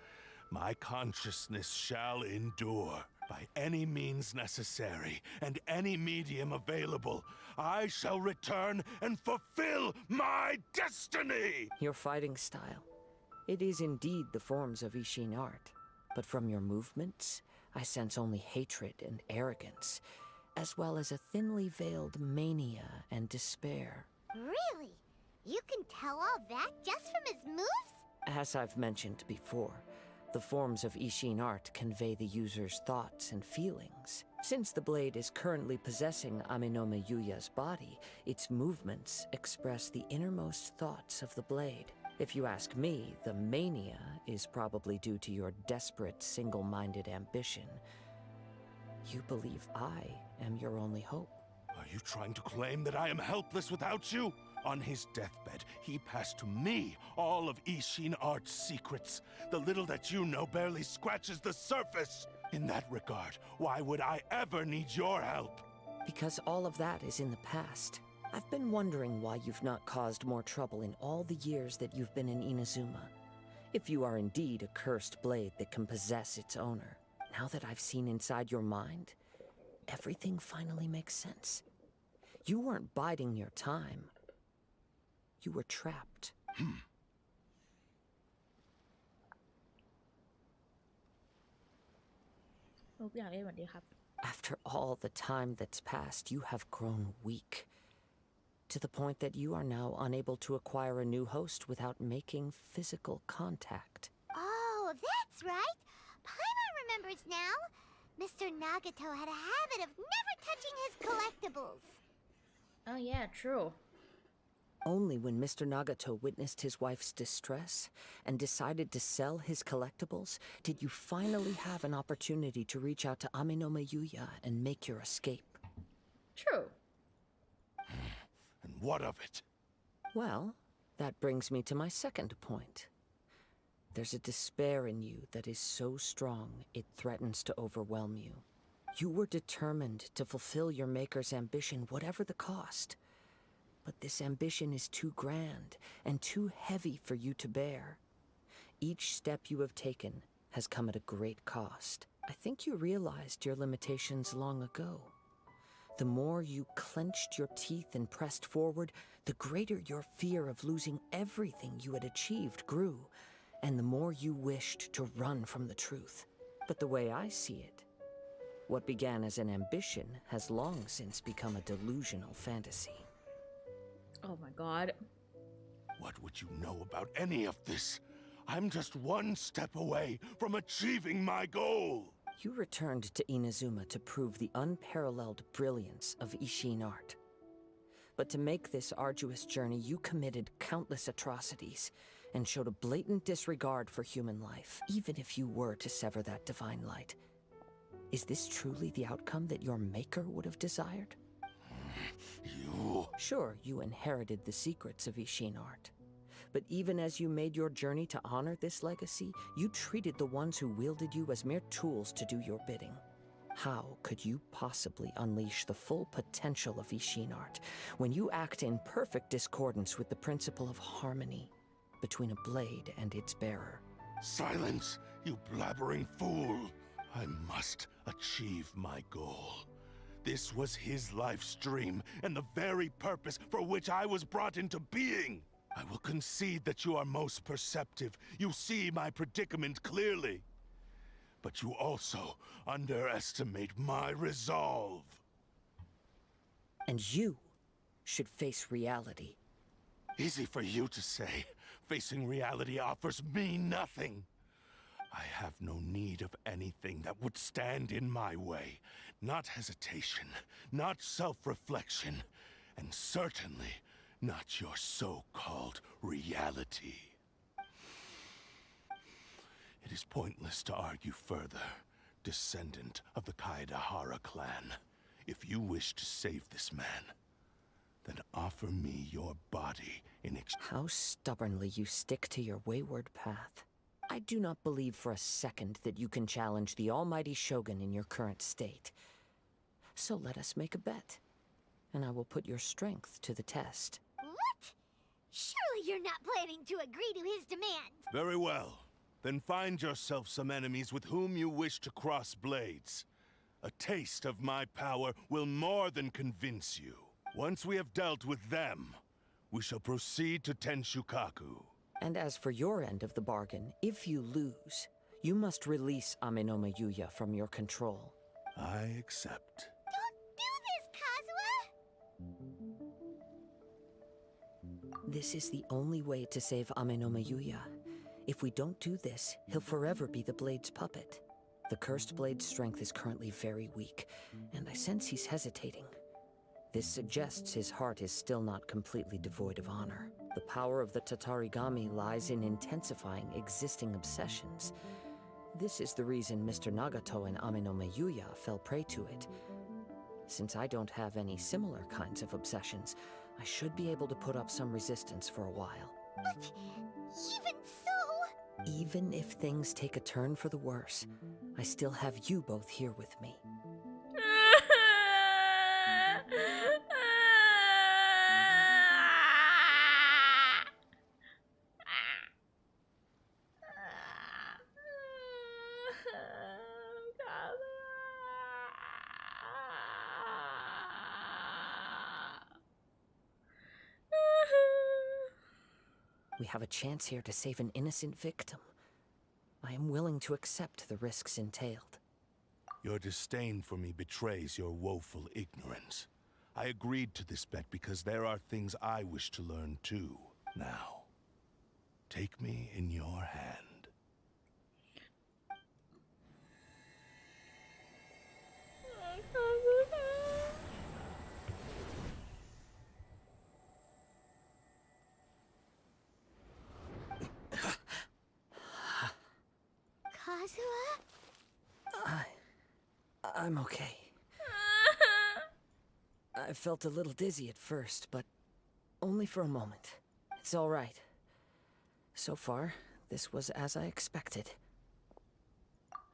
My consciousness shall endure. By any means necessary, and any medium available, I shall return and fulfill my destiny! Your fighting style. It is indeed the forms of Ishin art. But from your movements, I sense only hatred and arrogance, as well as a thinly veiled mania and despair. Really? You can tell all that just from his moves? As I've mentioned before, the forms of Ishin art convey the user's thoughts and feelings. Since the blade is currently possessing Amenome Yuya's body, its movements express the innermost thoughts of the blade. If you ask me, the mania is probably due to your desperate, single-minded ambition. You believe I am your only hope. Are you trying to claim that I am helpless without you? On his deathbed, he passed to me all of Ishin art's secrets. The little that you know barely scratches the surface. In that regard, why would I ever need your help? Because all of that is in the past. I've been wondering why you've not caused more trouble in all the years that you've been in Inazuma. If you are indeed a cursed blade that can possess its owner, now that I've seen inside your mind, everything finally makes sense. You weren't biding your time. You were trapped. After all the time that's passed, you have grown weak. To the point that you are now unable to acquire a new host without making physical contact. Oh, that's right. Paimon remembers now. Mr. Nagato had a habit of never touching his collectibles. Oh yeah, true. Only when Mr. Nagato witnessed his wife's distress and decided to sell his collectibles did you finally have an opportunity to reach out to Amenome Yuya and make your escape. True. And what of it? Well, that brings me to my second point. There's a despair in you that is so strong it threatens to overwhelm you. You were determined to fulfill your maker's ambition, whatever the cost. But this ambition is too grand and too heavy for you to bear. Each step you have taken has come at a great cost. I think you realized your limitations long ago. The more you clenched your teeth and pressed forward, the greater your fear of losing everything you had achieved grew, and the more you wished to run from the truth. But the way I see it, what began as an ambition has long since become a delusional fantasy. Oh my god. What would you know about any of this? I'm just one step away from achieving my goal! You returned to Inazuma to prove the unparalleled brilliance of Ishin art. But to make this arduous journey, you committed countless atrocities and showed a blatant disregard for human life, even if you were to sever that divine light. Is this truly the outcome that your maker would have desired? You... Sure, you inherited the secrets of Ishin art. But even as you made your journey to honor this legacy, you treated the ones who wielded you as mere tools to do your bidding. How could you possibly unleash the full potential of Ishin art when you act in perfect discordance with the principle of harmony between a blade and its bearer? Silence, you blabbering fool! I must achieve my goal. This was his life's dream, and the very purpose for which I was brought into being. I will concede that you are most perceptive. You see my predicament clearly. But you also underestimate my resolve. And you should face reality. Easy for you to say. Facing reality offers me nothing. I have no need of anything that would stand in my way. Not hesitation, not self-reflection, and certainly not your so-called reality. It is pointless to argue further, descendant of the Kaedahara clan. If you wish to save this man, then offer me your body in exchange. How stubbornly you stick to your wayward path. I do not believe for a second that you can challenge the almighty Shogun in your current state. So let us make a bet, and I will put your strength to the test. What? Surely you're not planning to agree to his demands. Very well. Then find yourself some enemies with whom you wish to cross blades. A taste of my power will more than convince you. Once we have dealt with them, we shall proceed to Tenshukaku. And as for your end of the bargain, if you lose, you must release Amenoma Yuya from your control. I accept. Don't do this, Kazuha! This is the only way to save Amenoma Yuya. If we don't do this, he'll forever be the Blade's puppet. The Cursed Blade's strength is currently very weak, and I sense he's hesitating. This suggests his heart is still not completely devoid of honor. The power of the Tatarigami lies in intensifying existing obsessions. This is the reason Mr. Nagato and Amenoma Yuya fell prey to it. Since I don't have any similar kinds of obsessions, I should be able to put up some resistance for a while. But even so... Even if things take a turn for the worse, I still have you both here with me. We have a chance here to save an innocent victim. I am willing to accept the risks entailed. Your disdain for me betrays your woeful ignorance. I agreed to this bet because there are things I wish to learn too. Now, take me in your hand. Kazuha? I'm okay. I felt a little dizzy at first, but only for a moment. It's all right. So far, this was as I expected.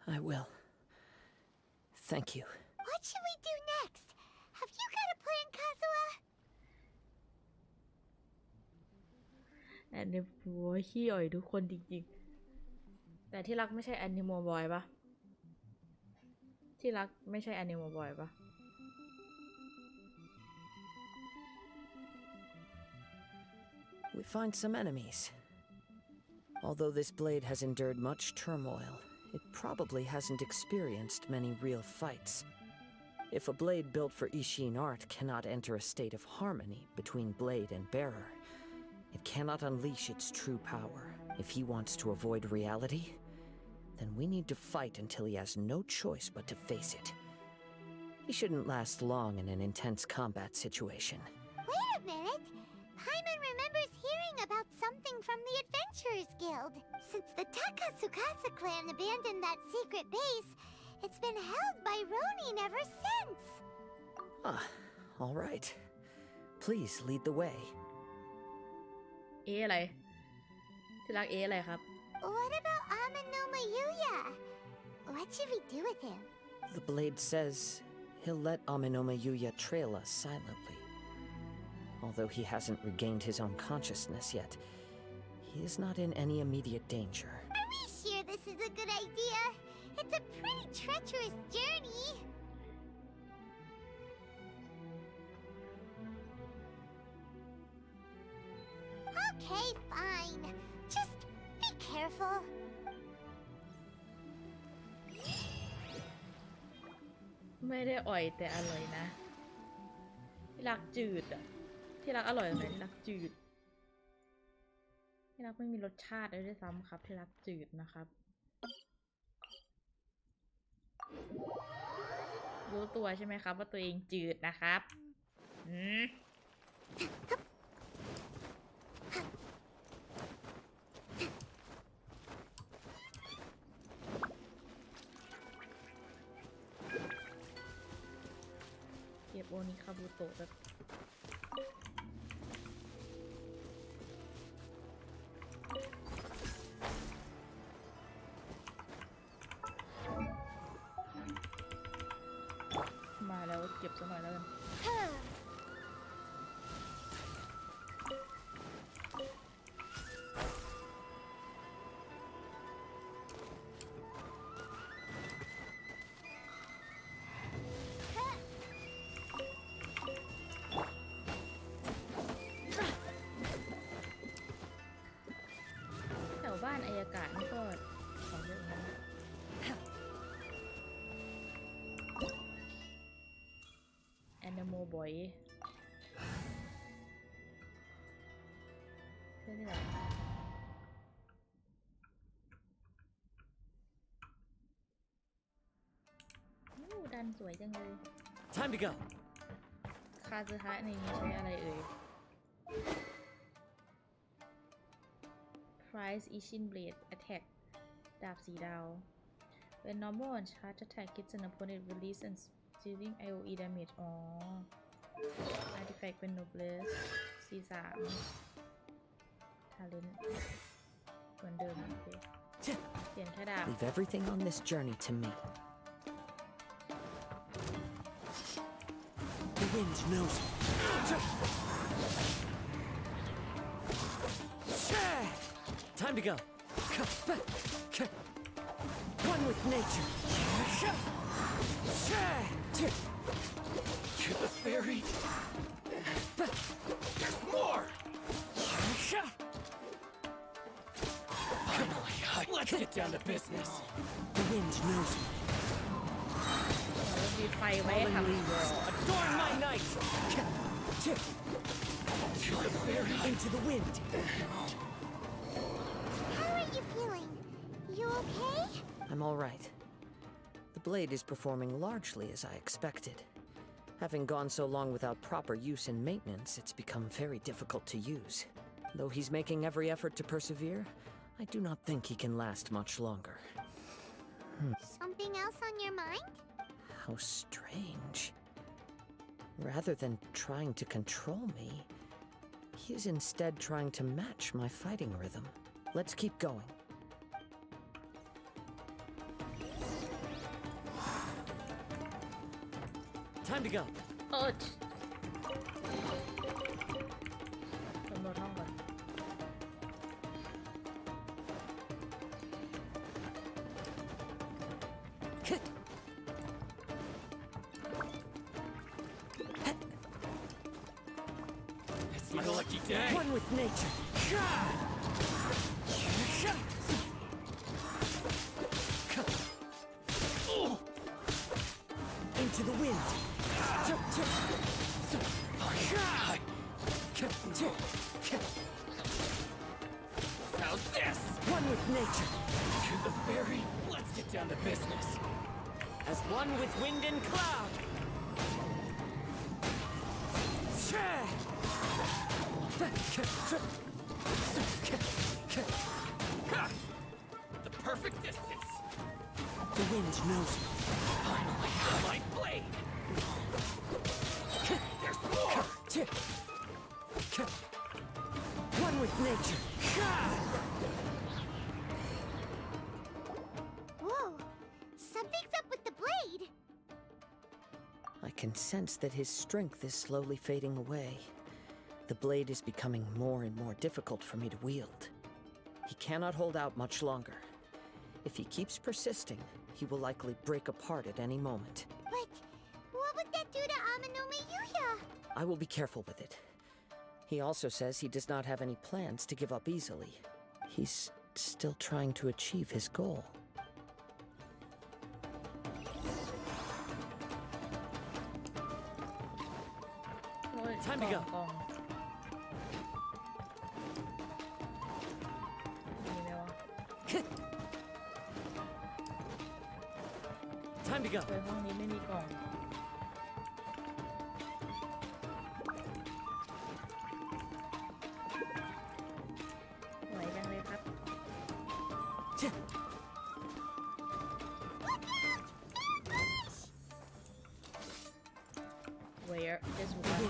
I will. Thank you. What should we do next? Have you got a plan, Kazuha? แอนนิโมขี้อ่อยทุกคนจริงๆแต่ที่รักไม่ใช่แอนนิโมบอยปะที่รักไม่ใช่แอนนิโมบอยปะ We find some enemies. Although this blade has endured much turmoil, it probably hasn't experienced many real fights. If a blade built for Ishin art cannot enter a state of harmony between blade and bearer, it cannot unleash its true power. If he wants to avoid reality, then we need to fight until he has no choice but to face it. He shouldn't last long in an intense combat situation. Wait a minute! Paimon remembers hearing about something from the Adventurers Guild. Since the Takasukasa clan abandoned that secret base, it's been held by Ronin ever since. Ah, all right. Please lead the way. อะไรที่รักอะไรครับ What about Amenoma Yuya? What should we do with him? The blade says he'll let Amenoma Yuya trail us silently. Although he hasn't regained his own consciousness yet, he is not in any immediate danger. Are we sure this is a good idea? It's a pretty treacherous journey. Okay, fine. Just be careful. ไม่ได้อ่อยแต่อร่อยนะที่รักจืดอะที่รักอร่อยไหมที่รักจืดที่รักไม่มีรสชาติเลยด้วยซ้ำครับที่รักจืดนะครับรู้ตัวใช่ไหมครับว่าตัวเองจืดนะครับเก็บโอนิคาบุโตะแบบมาแล้วเก็บสักหน่อยแล้วกันแถวบ้านอัยการนี่ก็ของเยอะเหมือนกันแอนิโมบอยใช่ไหมล่ะดันสวยจังเลย Time to go. คาซึฮะในนี้ใช้อะไรเอ่ย Price Ishin Blade Attack ดาบสีดาว When normal on charge attack gets an opponent release and dealing AoE damage อ๋อ Artifact เป็น Noblesse C3 Talent เหมือนเดิมโอเคเปลี่ยนแค่ดาบ Leave everything on this journey to me. The wind knows me. Time to go. One with nature. To the ferry. There's more. Finally, let's get down to business. The wind knows me. มีไฟไว้ให้ทำ Adorn my night. To the ferry. Into the wind. How are you feeling? You okay? I'm all right. The blade is performing largely as I expected. Having gone so long without proper use and maintenance, it's become very difficult to use. Though he's making every effort to persevere, I do not think he can last much longer. Something else on your mind? How strange. Rather than trying to control me, he is instead trying to match my fighting rhythm. Let's keep going. Time to go. โอ๊ยสำรวจห้องก่อน It's my lucky day. One with nature. Into the wind. How's this? One with nature. To the ferry. Let's get down to business. As one with wind and cloud. The perfect distance. The wind knows me. Finally, my blade. There's more. One with nature. Whoa! Something's up with the blade! I can sense that his strength is slowly fading away. The blade is becoming more and more difficult for me to wield. He cannot hold out much longer. If he keeps persisting, he will likely break apart at any moment. But what would that do to Amanome Yuya? I will be careful with it. He also says he does not have any plans to give up easily. He's still trying to achieve his goal. Time to go. Time to go. ห้องนี้ไม่มีกล่องไหวจังเลยครับ Where is one?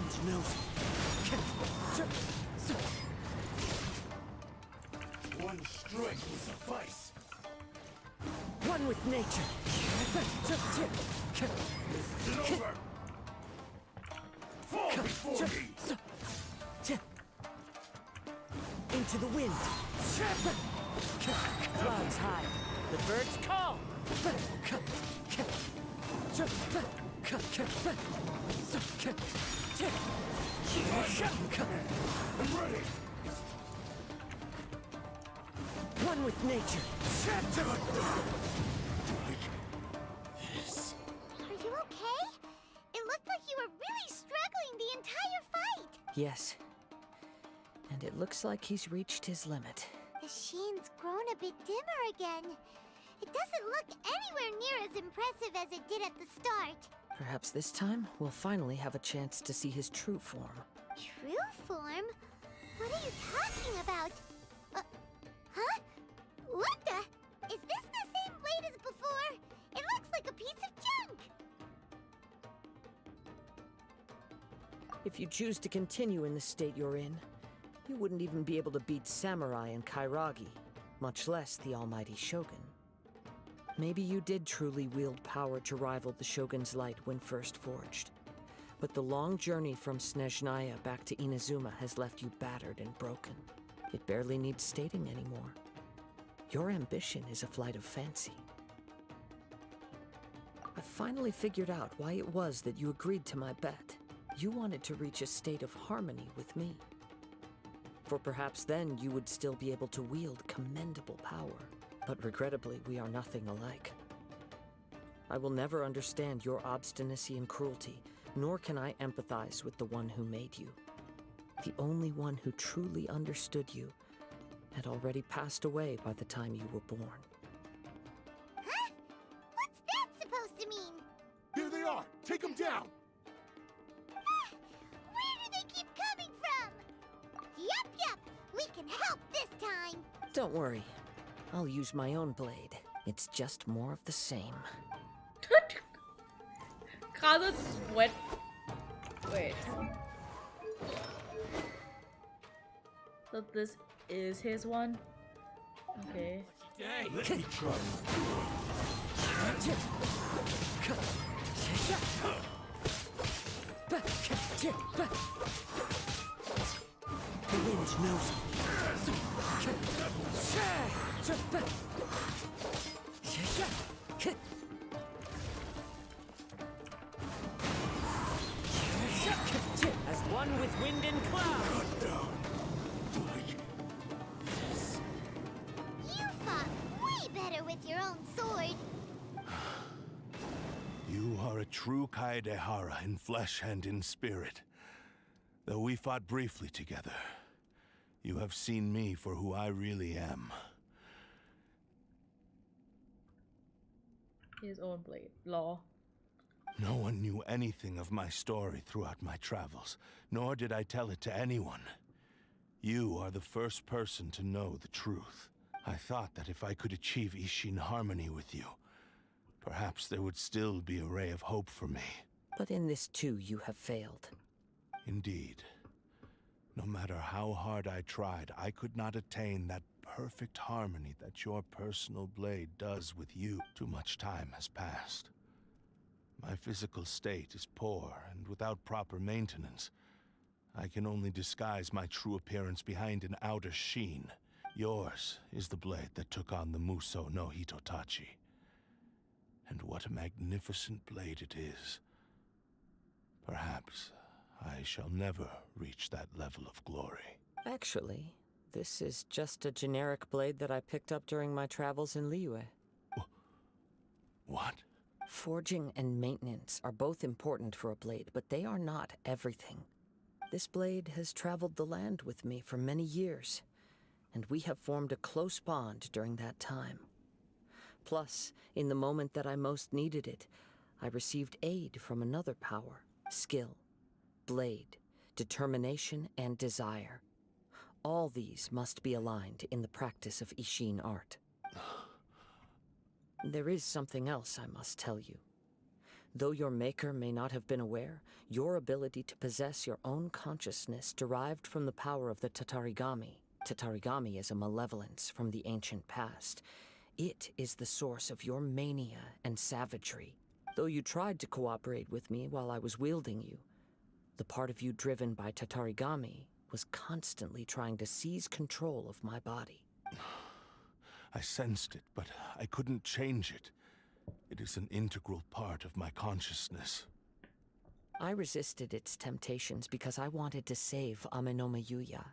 One strike will suffice. One with nature. Lift it over. Fall before me. Into the wind. Clouds high. The birds call. I'm ready. One with nature. Yes. Are you okay? It looked like you were really struggling the entire fight. Yes. And it looks like he's reached his limit. The sheen's grown a bit dimmer again. It doesn't look anywhere near as impressive as it did at the start. Perhaps this time we'll finally have a chance to see his true form. True form? What are you talking about? Huh? What the? Is this the same blade as before? It looks like a piece of junk! If you choose to continue in the state you're in, you wouldn't even be able to beat Samurai and Kairagi, much less the almighty Shogun. Maybe you did truly wield power to rival the Shogun's light when first forged. But the long journey from Snezhnaya back to Inazuma has left you battered and broken. It barely needs stating anymore. Your ambition is a flight of fancy. I finally figured out why it was that you agreed to my bet. You wanted to reach a state of harmony with me. For perhaps then you would still be able to wield commendable power. But regrettably, we are nothing alike. I will never understand your obstinacy and cruelty, nor can I empathize with the one who made you. The only one who truly understood you had already passed away by the time you were born. Huh? What's that supposed to mean? Here they are. Take them down. Where do they keep coming from? Yup. We can help this time. Don't worry. I'll use my own blade. It's just more of the same. Kaza's wet. Wait. So this is his one? Okay. Let me try. The wind knows me. As one with wind and cloud. You fought way better with your own sword. You are a true Kaedehara in flesh and in spirit. Though we fought briefly together, you have seen me for who I really am. His own blade. Law. No one knew anything of my story throughout my travels, nor did I tell it to anyone. You are the first person to know the truth. I thought that if I could achieve Ishin harmony with you, perhaps there would still be a ray of hope for me. But in this too, you have failed. Indeed. No matter how hard I tried, I could not attain that perfect harmony that your personal blade does with you. Too much time has passed. My physical state is poor, and without proper maintenance, I can only disguise my true appearance behind an outer sheen. Yours is the blade that took on the Muso no Hitotachi. And what a magnificent blade it is. Perhaps I shall never reach that level of glory. Actually, this is just a generic blade that I picked up during my travels in Liyue. What? Forging and maintenance are both important for a blade, but they are not everything. This blade has traveled the land with me for many years, and we have formed a close bond during that time. Plus, in the moment that I most needed it, I received aid from another power: skill, blade, determination, and desire. All these must be aligned in the practice of Ishin art. There is something else I must tell you. Though your maker may not have been aware, your ability to possess your own consciousness derived from the power of the Tatarigami. Tatarigami is a malevolence from the ancient past. It is the source of your mania and savagery. Though you tried to cooperate with me while I was wielding you, the part of you driven by Tatarigami was constantly trying to seize control of my body. I sensed it, but I couldn't change it. It is an integral part of my consciousness. I resisted its temptations because I wanted to save Amenoma Yuya.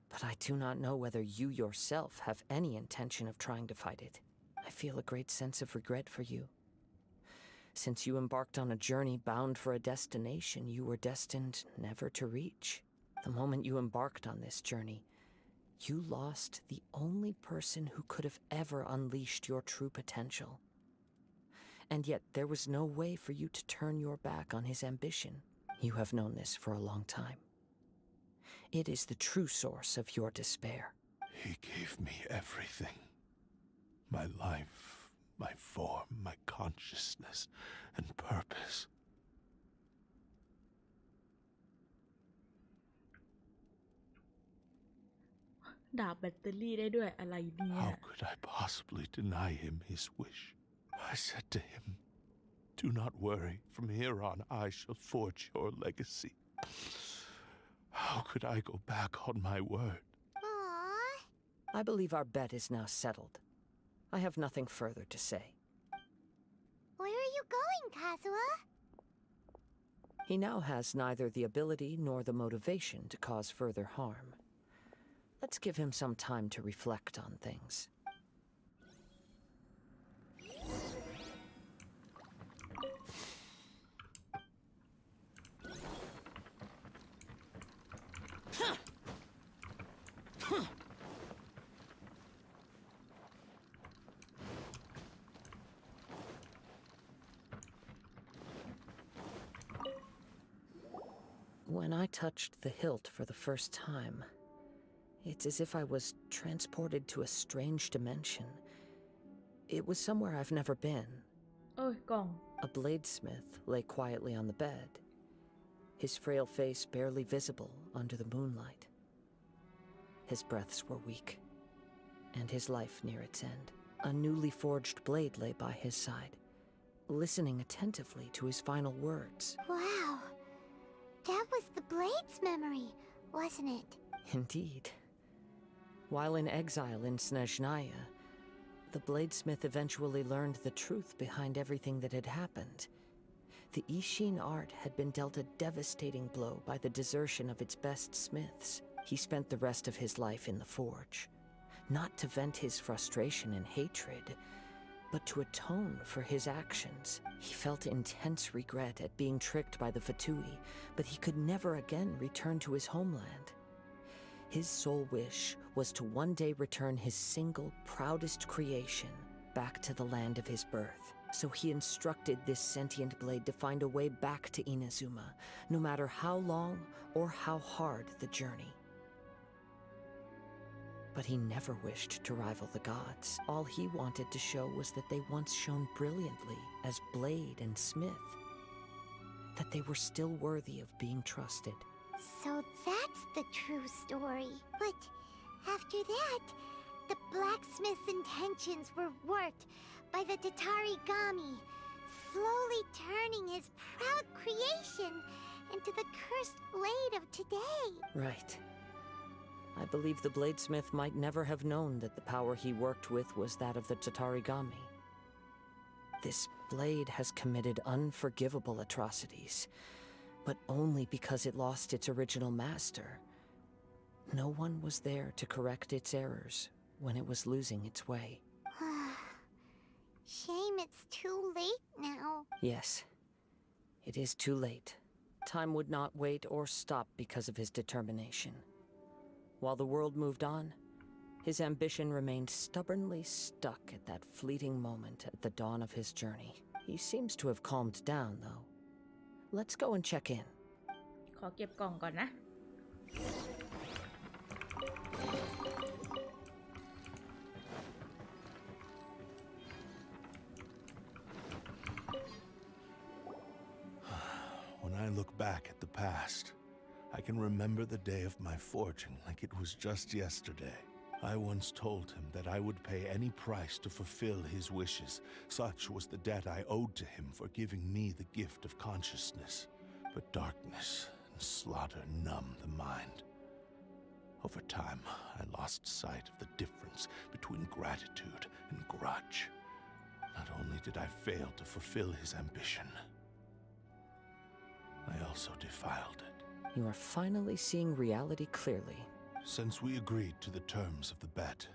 But I do not know whether you yourself have any intention of trying to fight it. I feel a great sense of regret for you. Since you embarked on a journey bound for a destination you were destined never to reach. The moment you embarked on this journey, you lost the only person who could have ever unleashed your true potential. And yet there was no way for you to turn your back on his ambition. You have known this for a long time. It is the true source of your despair. He gave me everything. My life, my form, my consciousness, and purpose. How could I possibly deny him his wish? I said to him, "Do not worry. From here on, I shall forge your legacy." How could I go back on my word? Aww. I believe our bet is now settled. I have nothing further to say. Where are you going, Kazuha? He now has neither the ability nor the motivation to cause further harm. Let's give him some time to reflect on things. When I touched the hilt for the first time, it's as if I was transported to a strange dimension. It was somewhere I've never been. Oh, gone. A bladesmith lay quietly on the bed, his frail face barely visible under the moonlight. His breaths were weak, and his life near its end. A newly forged blade lay by his side, listening attentively to his final words. Wow. That was the Blade's memory, wasn't it? Indeed. While in exile in Snezhnaya, the bladesmith eventually learned the truth behind everything that had happened. The Ishin art had been dealt a devastating blow by the desertion of its best smiths. He spent the rest of his life in the forge, not to vent his frustration and hatred, but to atone for his actions. He felt intense regret at being tricked by the Fatui, but he could never again return to his homeland. His sole wish was to one day return his single, proudest creation back to the land of his birth. So he instructed this sentient blade to find a way back to Inazuma, no matter how long or how hard the journey. But he never wished to rival the gods. All he wanted to show was that they once shone brilliantly as blade and smith, that they were still worthy of being trusted. So that's the true story. But after that, the blacksmith's intentions were warped by the Tatarigami, slowly turning his proud creation into the cursed blade of today. Right. I believe the bladesmith might never have known that the power he worked with was that of the Tatarigami. This blade has committed unforgivable atrocities, but only because it lost its original master. No one was there to correct its errors when it was losing its way. Shame it's too late now. Yes, it is too late. Time would not wait or stop because of his determination. While the world moved on, his ambition remained stubbornly stuck at that fleeting moment at the dawn of his journey. He seems to have calmed down, though. Let's go and check in. ขอเก็บกล่องก่อนนะ When I look back at the past, I can remember the day of my forging like it was just yesterday. I once told him that I would pay any price to fulfill his wishes. Such was the debt I owed to him for giving me the gift of consciousness. But darkness and slaughter numb the mind. Over time, I lost sight of the difference between gratitude and grudge. Not only did I fail to fulfill his ambition, I also defiled it. You are finally seeing reality clearly. Since we agreed to the terms of the bet,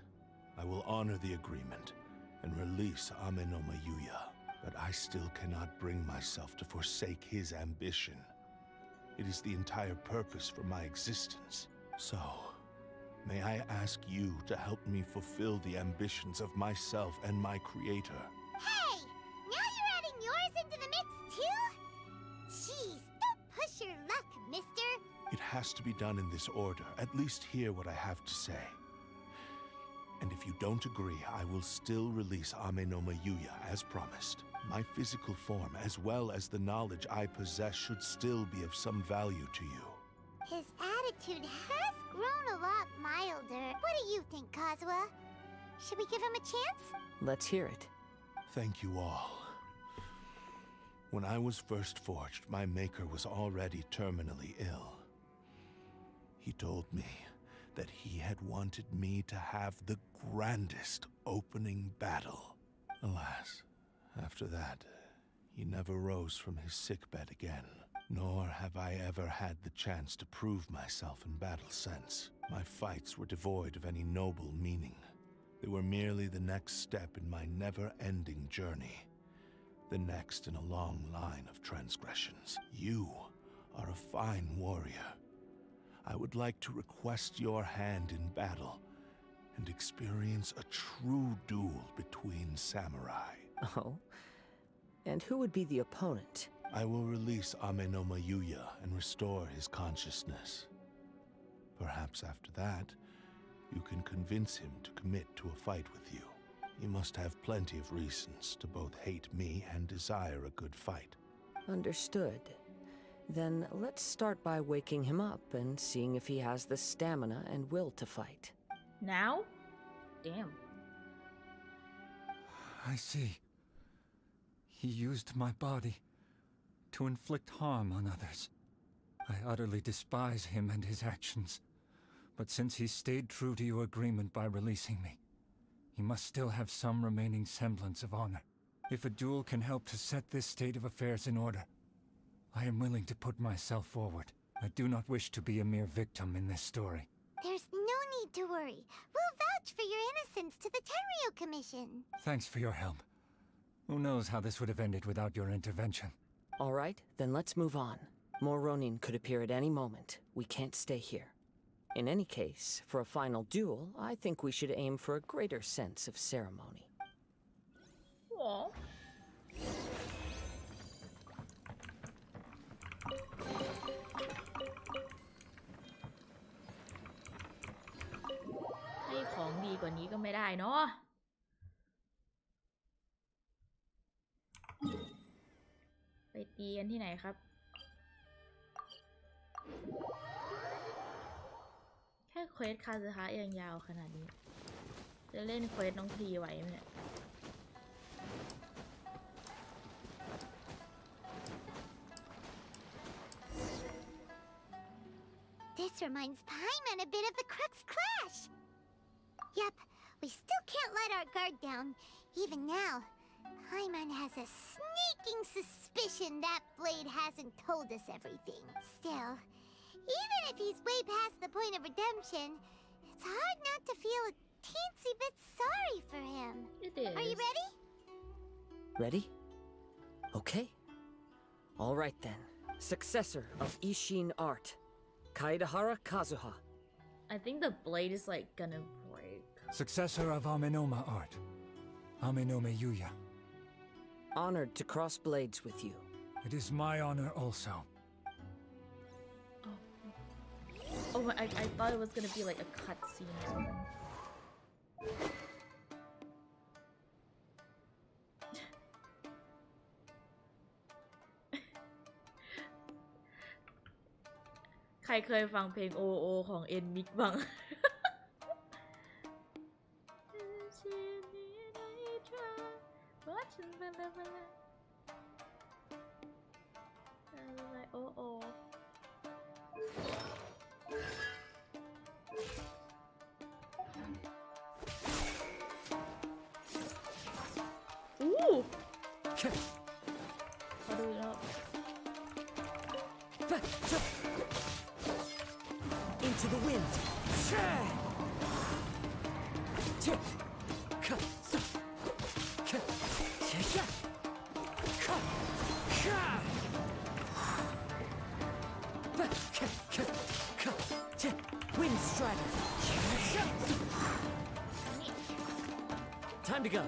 I will honor the agreement and release Amenoma Yuya. But I still cannot bring myself to forsake his ambition. It is the entire purpose for my existence. So, may I ask you to help me fulfill the ambitions of myself and my creator? Hey! Now you're adding yours into the mix, too? Jeez, don't push your luck, mister. It has to be done in this order. At least hear what I have to say. And if you don't agree, I will still release Amenoma Yuya as promised. My physical form, as well as the knowledge I possess, should still be of some value to you. His attitude has grown a lot milder. What do you think, Kazuha? Should we give him a chance? Let's hear it. Thank you all. When I was first forged, my maker was already terminally ill. He told me that he had wanted me to have the grandest opening battle. Alas, after that, he never rose from his sickbed again. Nor have I ever had the chance to prove myself in battle since. My fights were devoid of any noble meaning. They were merely the next step in my never-ending journey. The next in a long line of transgressions. You are a fine warrior. I would like to request your hand in battle and experience a true duel between samurai. Oh? And who would be the opponent? I will release Amenoma Yuya and restore his consciousness. Perhaps after that, you can convince him to commit to a fight with you. He must have plenty of reasons to both hate me and desire a good fight. Understood. Then let's start by waking him up and seeing if he has the stamina and will to fight. Now? Damn. I see. He used my body to inflict harm on others. I utterly despise him and his actions. But since he stayed true to your agreement by releasing me, he must still have some remaining semblance of honor. If a duel can help to set this state of affairs in order, I am willing to put myself forward. I do not wish to be a mere victim in this story. There's no need to worry. We'll vouch for your innocence to the Tenryu Commission. Thanks for your help. Who knows how this would have ended without your intervention. All right, then let's move on. More Ronin could appear at any moment. We can't stay here. In any case, for a final duel, I think we should aim for a greater sense of ceremony. Aww.ให้ของดีกว่านี้ก็ไม่ได้เนาะ ไปตีกันที่ไหนครับ แค่เควสคาซึฮะยังยาวขนาดนี้ จะเล่นเควสน้องทีไหวไหมเนี่ย This reminds Paimon a bit of the Crux Clash. Yep, we still can't let our guard down. Even now, Paimon has a sneaking suspicion that blade hasn't told us everything. Still, even if he's way past the point of redemption, it's hard not to feel a teensy bit sorry for him. It is. Are you ready? Ready? Okay. All right then. Successor of Isshin art, Kaedehara Kazuha. I think the blade is like gonna break. Successor of Amenoma art, Amenome Yuya. Honored to cross blades with you. It is my honor also. Oh, I thought it was gonna be like a cutscene or something.ใครเคยฟังเพลงโอโอของเอ็นมิกบ้าง โอโอ อู้มาดูแล้ว Into the wind. Wind strider. Time to go.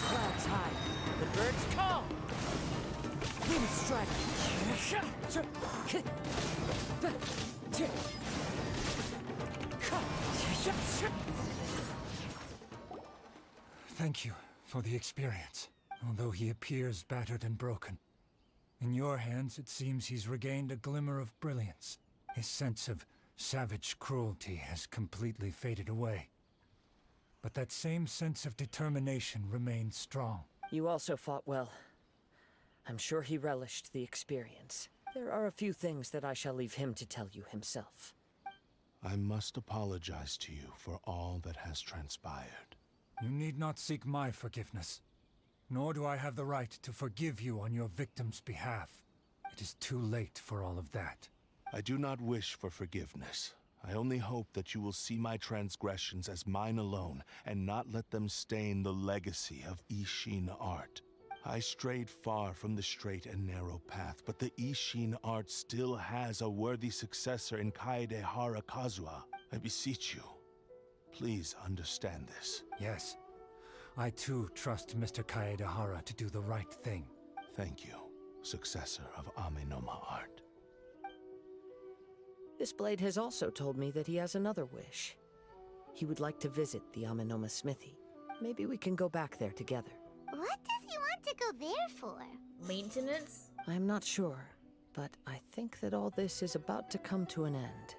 Clouds high. The birds call. Wind strike. Thank you for the experience, although he appears battered and broken. In your hands, it seems he's regained a glimmer of brilliance. His sense of savage cruelty has completely faded away. But that same sense of determination remains strong. You also fought well. I'm sure he relished the experience. There are a few things that I shall leave him to tell you himself. I must apologize to you for all that has transpired. You need not seek my forgiveness. Nor do I have the right to forgive you on your victim's behalf. It is too late for all of that. I do not wish for forgiveness. I only hope that you will see my transgressions as mine alone and not let them stain the legacy of Isshin art. I strayed far from the straight and narrow path, but the Isshin art still has a worthy successor in Kaedehara Kazuha. I beseech you, please understand this. Yes. I too trust Mr. Kaedehara to do the right thing. Thank you, successor of Amenoma art. This blade has also told me that he has another wish. He would like to visit the Amenoma smithy. Maybe we can go back there together. What does he want to go there for? Maintenance? I'm not sure, but I think that all this is about to come to an end.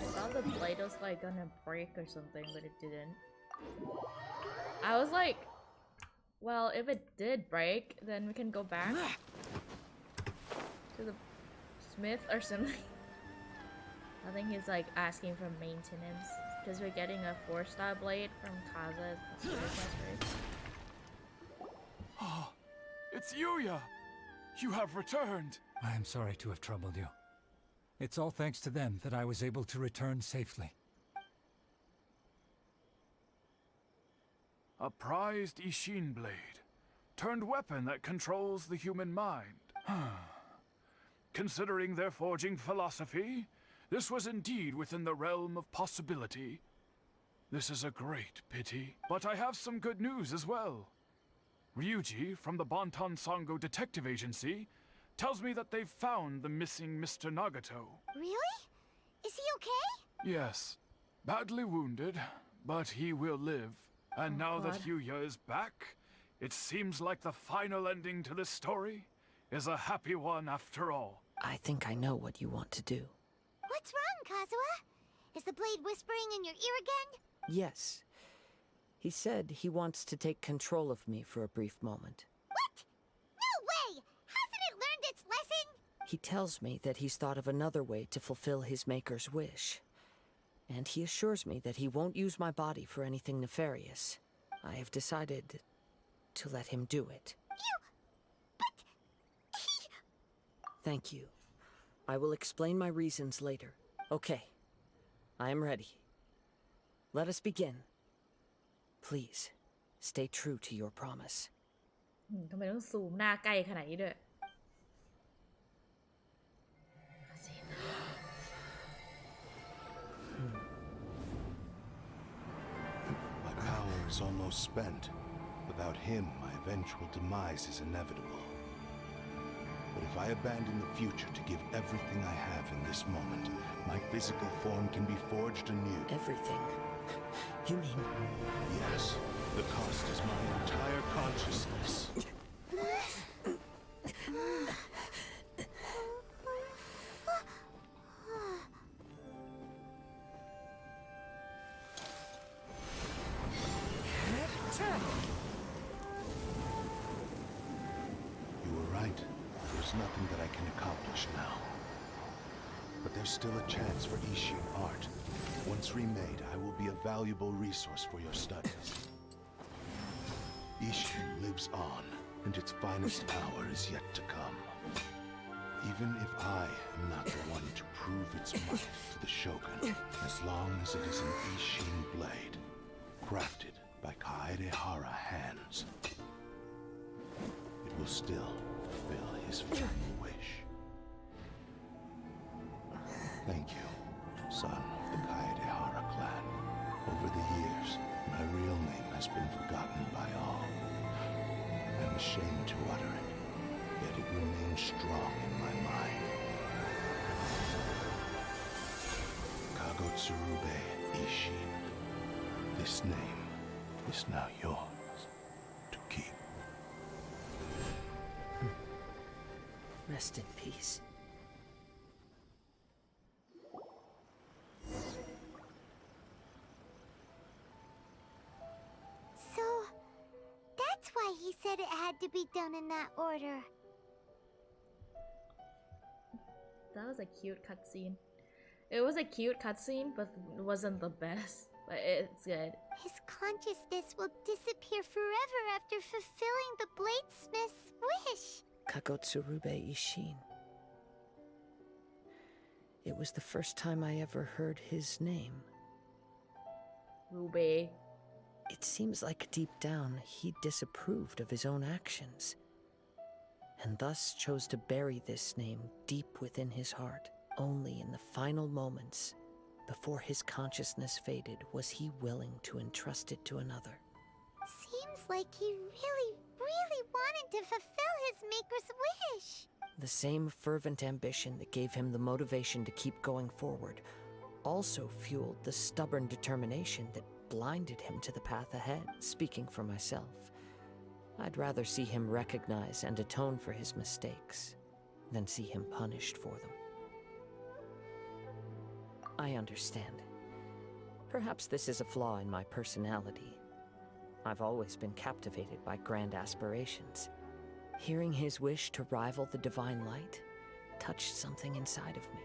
I thought the blade was like gonna break or something, but it didn't. I was like, well, if it did break, then we can go back to the smith or something. I think he's like asking for maintenance because we're getting a 4-star blade from Kaza. Oh, it's Yuya! You have returned! I am sorry to have troubled you. It's all thanks to them that I was able to return safely. A prized Isshin blade, turned weapon that controls the human mind. Considering their forging philosophy, this was indeed within the realm of possibility. This is a great pity, but I have some good news as well. Ryuji, from the Bonton Sango Detective Agency, tells me that they've found the missing Mr. Nagato. Really? Is he okay? Yes. Badly wounded, but he will live. And now that Yuya is back, it seems like the final ending to this story is a happy one after all. I think I know what you want to do. What's wrong, Kazuha? Is the blade whispering in your ear again? Yes. He said he wants to take control of me for a brief moment. What? No way! He tells me that he's thought of another way to fulfill his maker's wish. And he assures me that he won't use my body for anything nefarious. I have decided to let him do it. Thank you. I will explain my reasons later. Okay. I am ready. Let us begin. Please, stay true to your promise. ทำไมต้องซูมหน้าใกล้ขนาดนี้ด้วย My power is almost spent. Without him, my eventual demise is inevitable. But if I abandon the future to give everything I have in this moment, my physical form can be forged anew. Everything? You mean... Yes. The cost is my entire consciousness. You were right. There's nothing that I can accomplish now. But there's still a chance for Ishin art. Once remade, I will be a valuable resource for your studies. Ishin lives on, and its finest hour is yet to come. Even if I am not the one to prove its might to the Shogun, as long as it is an Ishin blade, crafted by Kaedehara hands, it will still fulfill his final wish. Thank you, son of the Kaedehara clan. Over the years, my real name has been forgotten by all. I'm ashamed to utter it, yet it remains strong in my mind. Kagotsurube Ishin. This name is now yours to keep. Rest in peace. So, that's why he said it had to be done in that order. That was a cute cutscene. It was a cute cutscene, but it wasn't the best. But it's good. His consciousness will disappear forever after fulfilling the bladesmith's wish. Kagotsurube Ishin. It was the first time I ever heard his name. Rube. It seems like deep down he disapproved of his own actions, and thus chose to bury this name deep within his heart. Only in the final moments, before his consciousness faded, was he willing to entrust it to another. Seems like he really wanted to fulfill his maker's wish. The same fervent ambition that gave him the motivation to keep going forward also fueled the stubborn determination that blinded him to the path ahead. Speaking for myself, I'd rather see him recognize and atone for his mistakes than see him punished for them. I understand. Perhaps this is a flaw in my personality. I've always been captivated by grand aspirations. Hearing his wish to rival the divine light touched something inside of me.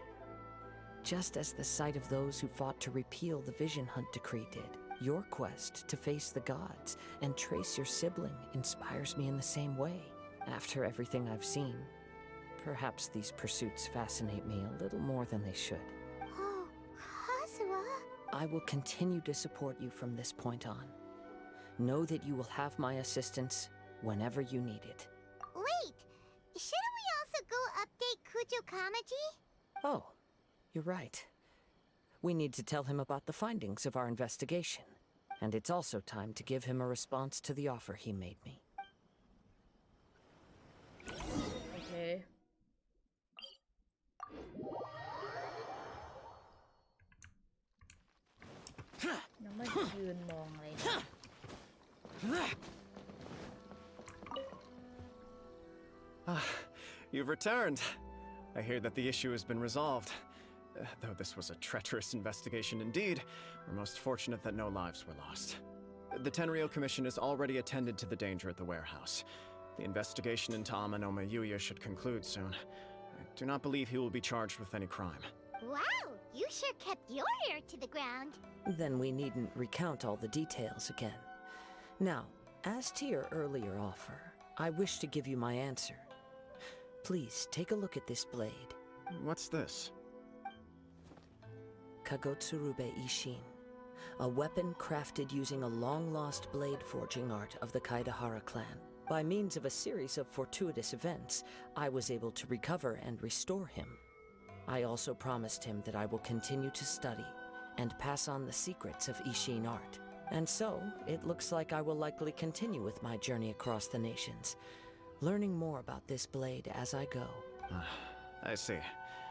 Just as the sight of those who fought to repeal the Vision Hunt decree did, your quest to face the gods and trace your sibling inspires me in the same way. After everything I've seen, perhaps these pursuits fascinate me a little more than they should. Oh, Kazuha? I will continue to support you from this point on. Know that you will have my assistance whenever you need it. Wait, shouldn't we also go update Kujo Kamaji? Oh, you're right. We need to tell him about the findings of our investigation. And it's also time to give him a response to the offer he made me. Okay. ยังไม่ยืนมองเลยนะ You've returned. I hear that the issue has been resolved. Though this was a treacherous investigation indeed, we're most fortunate that no lives were lost. The Tenryou Commission has already attended to the danger at the warehouse. The investigation into Amanoma Yuya should conclude soon. Do not believe he will be charged with any crime. Wow, you sure kept your ear to the ground. Then we needn't recount all the details again. Now, as to your earlier offer, I wish to give you my answer. Please take a look at this blade. What's this? Kagotsurube Ishin, a weapon crafted using a long-lost blade forging art of the Kaidahara clan. By means of a series of fortuitous events, I was able to recover and restore him. I also promised him that I will continue to study and pass on the secrets of Ishin art. And so, it looks like I will likely continue with my journey across the nations, learning more about this blade as I go. I see.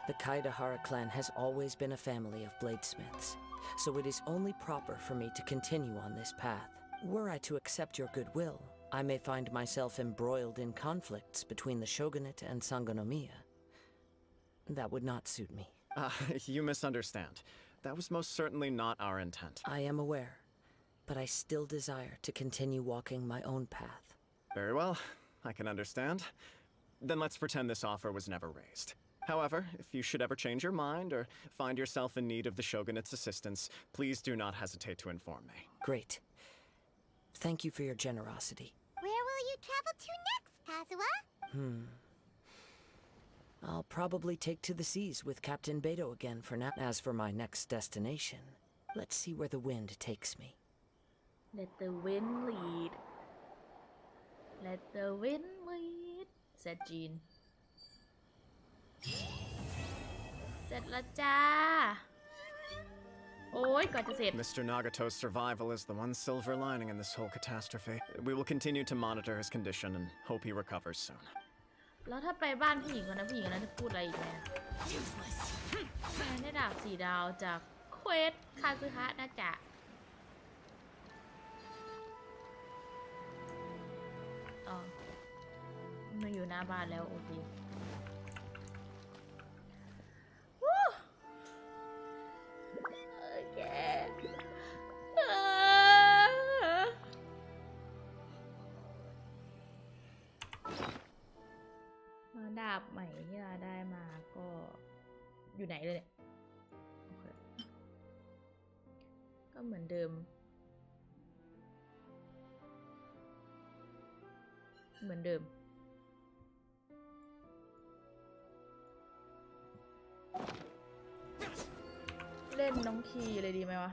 The Kaidahara clan has always been a family of bladesmiths, so it is only proper for me to continue on this path. Were I to accept your goodwill, I may find myself embroiled in conflicts between the shogunate and Sangonomiya. That would not suit me. You misunderstand. That was most certainly not our intent. I am aware, but I still desire to continue walking my own path. Very well, I can understand. Then let's pretend this offer was never raised. However, if you should ever change your mind or find yourself in need of the shogunate's assistance, please do not hesitate to inform me. Great. Thank you for your generosity. Where will you travel to next, Kazuha? I'll probably take to the seas with Captain Beto again for now. As for my next destination, let's see where the wind takes me. Let the wind lead. Let the wind lead, said Jean. เสร็จแล้วจ้า โอ้ยก่อนจะเสร็จ Mr. Nagato's survival is the one silver lining in this whole catastrophe. We will continue to monitor his condition and hope he recovers soon. แล้วถ้าไปบ้านผู้หญิงคนนั้นผู้หญิงคนนั้นจะพูดอะไรอีกไหมแม่ได้ดาบ4 ดาวจากเควสคาซึฮะนะจ๊ะอ๋อมาอยู่หน้าบ้านแล้วโอเคโอเคดาบใหม่ที่เราได้มาก็อยู่ไหนเลยเนี่ยโอเคก็เหมือนเดิมเล่นน้องคีเลยดีไหมวะ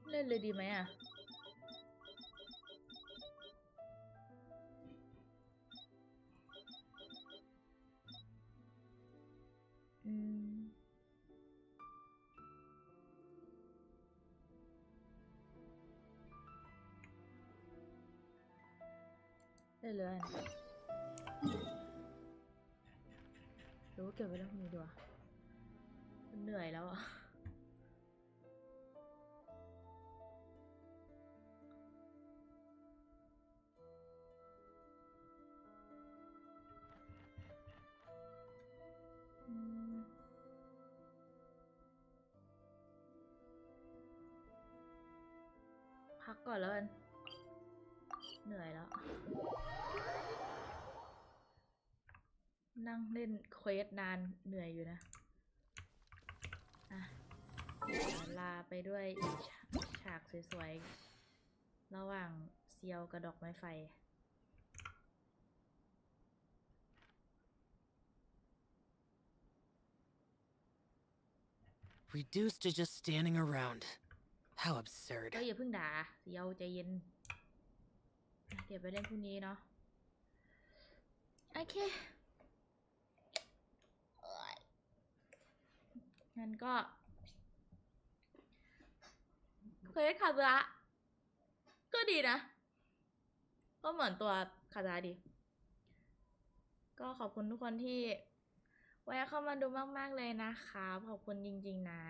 เล่นเลยดีไหมอ่ะได้เลยหรือว่าเก็บไว้แล้วมีดีกว่าเหนื่อยแล้วอ่ะพักก่อนแล้วกันเหนื่อยแล้วนั่งเล่นเควสนานเหนื่อยอยู่นะอ่ะลาไปด้วยฉากสวยๆระหว่างเซียวกับดอกไม้ไฟ Reduced to just standing around. How absurd. ก็อย่าเพิ่งด่าเซียวใจเย็นเก็บไปเล่นพรุ่งนี้เนาะโอเคงั้นก็เควสคาซะก็ดีนะก็เหมือนตัวคาซะดีก็ขอบคุณทุกคนที่แวะเข้ามาดูมากๆเลยนะคะขอบคุณจริงๆนะ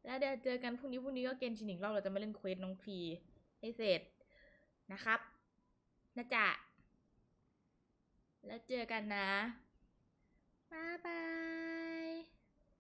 แล้วเดี๋ยวเจอกันพรุ่งนี้ก็เกนชินอีกรอบเราจะมาเล่นเควสน้องพีให้เสร็จนะครับนะจ๊ะแล้วเจอกันนะบ๊ายบาย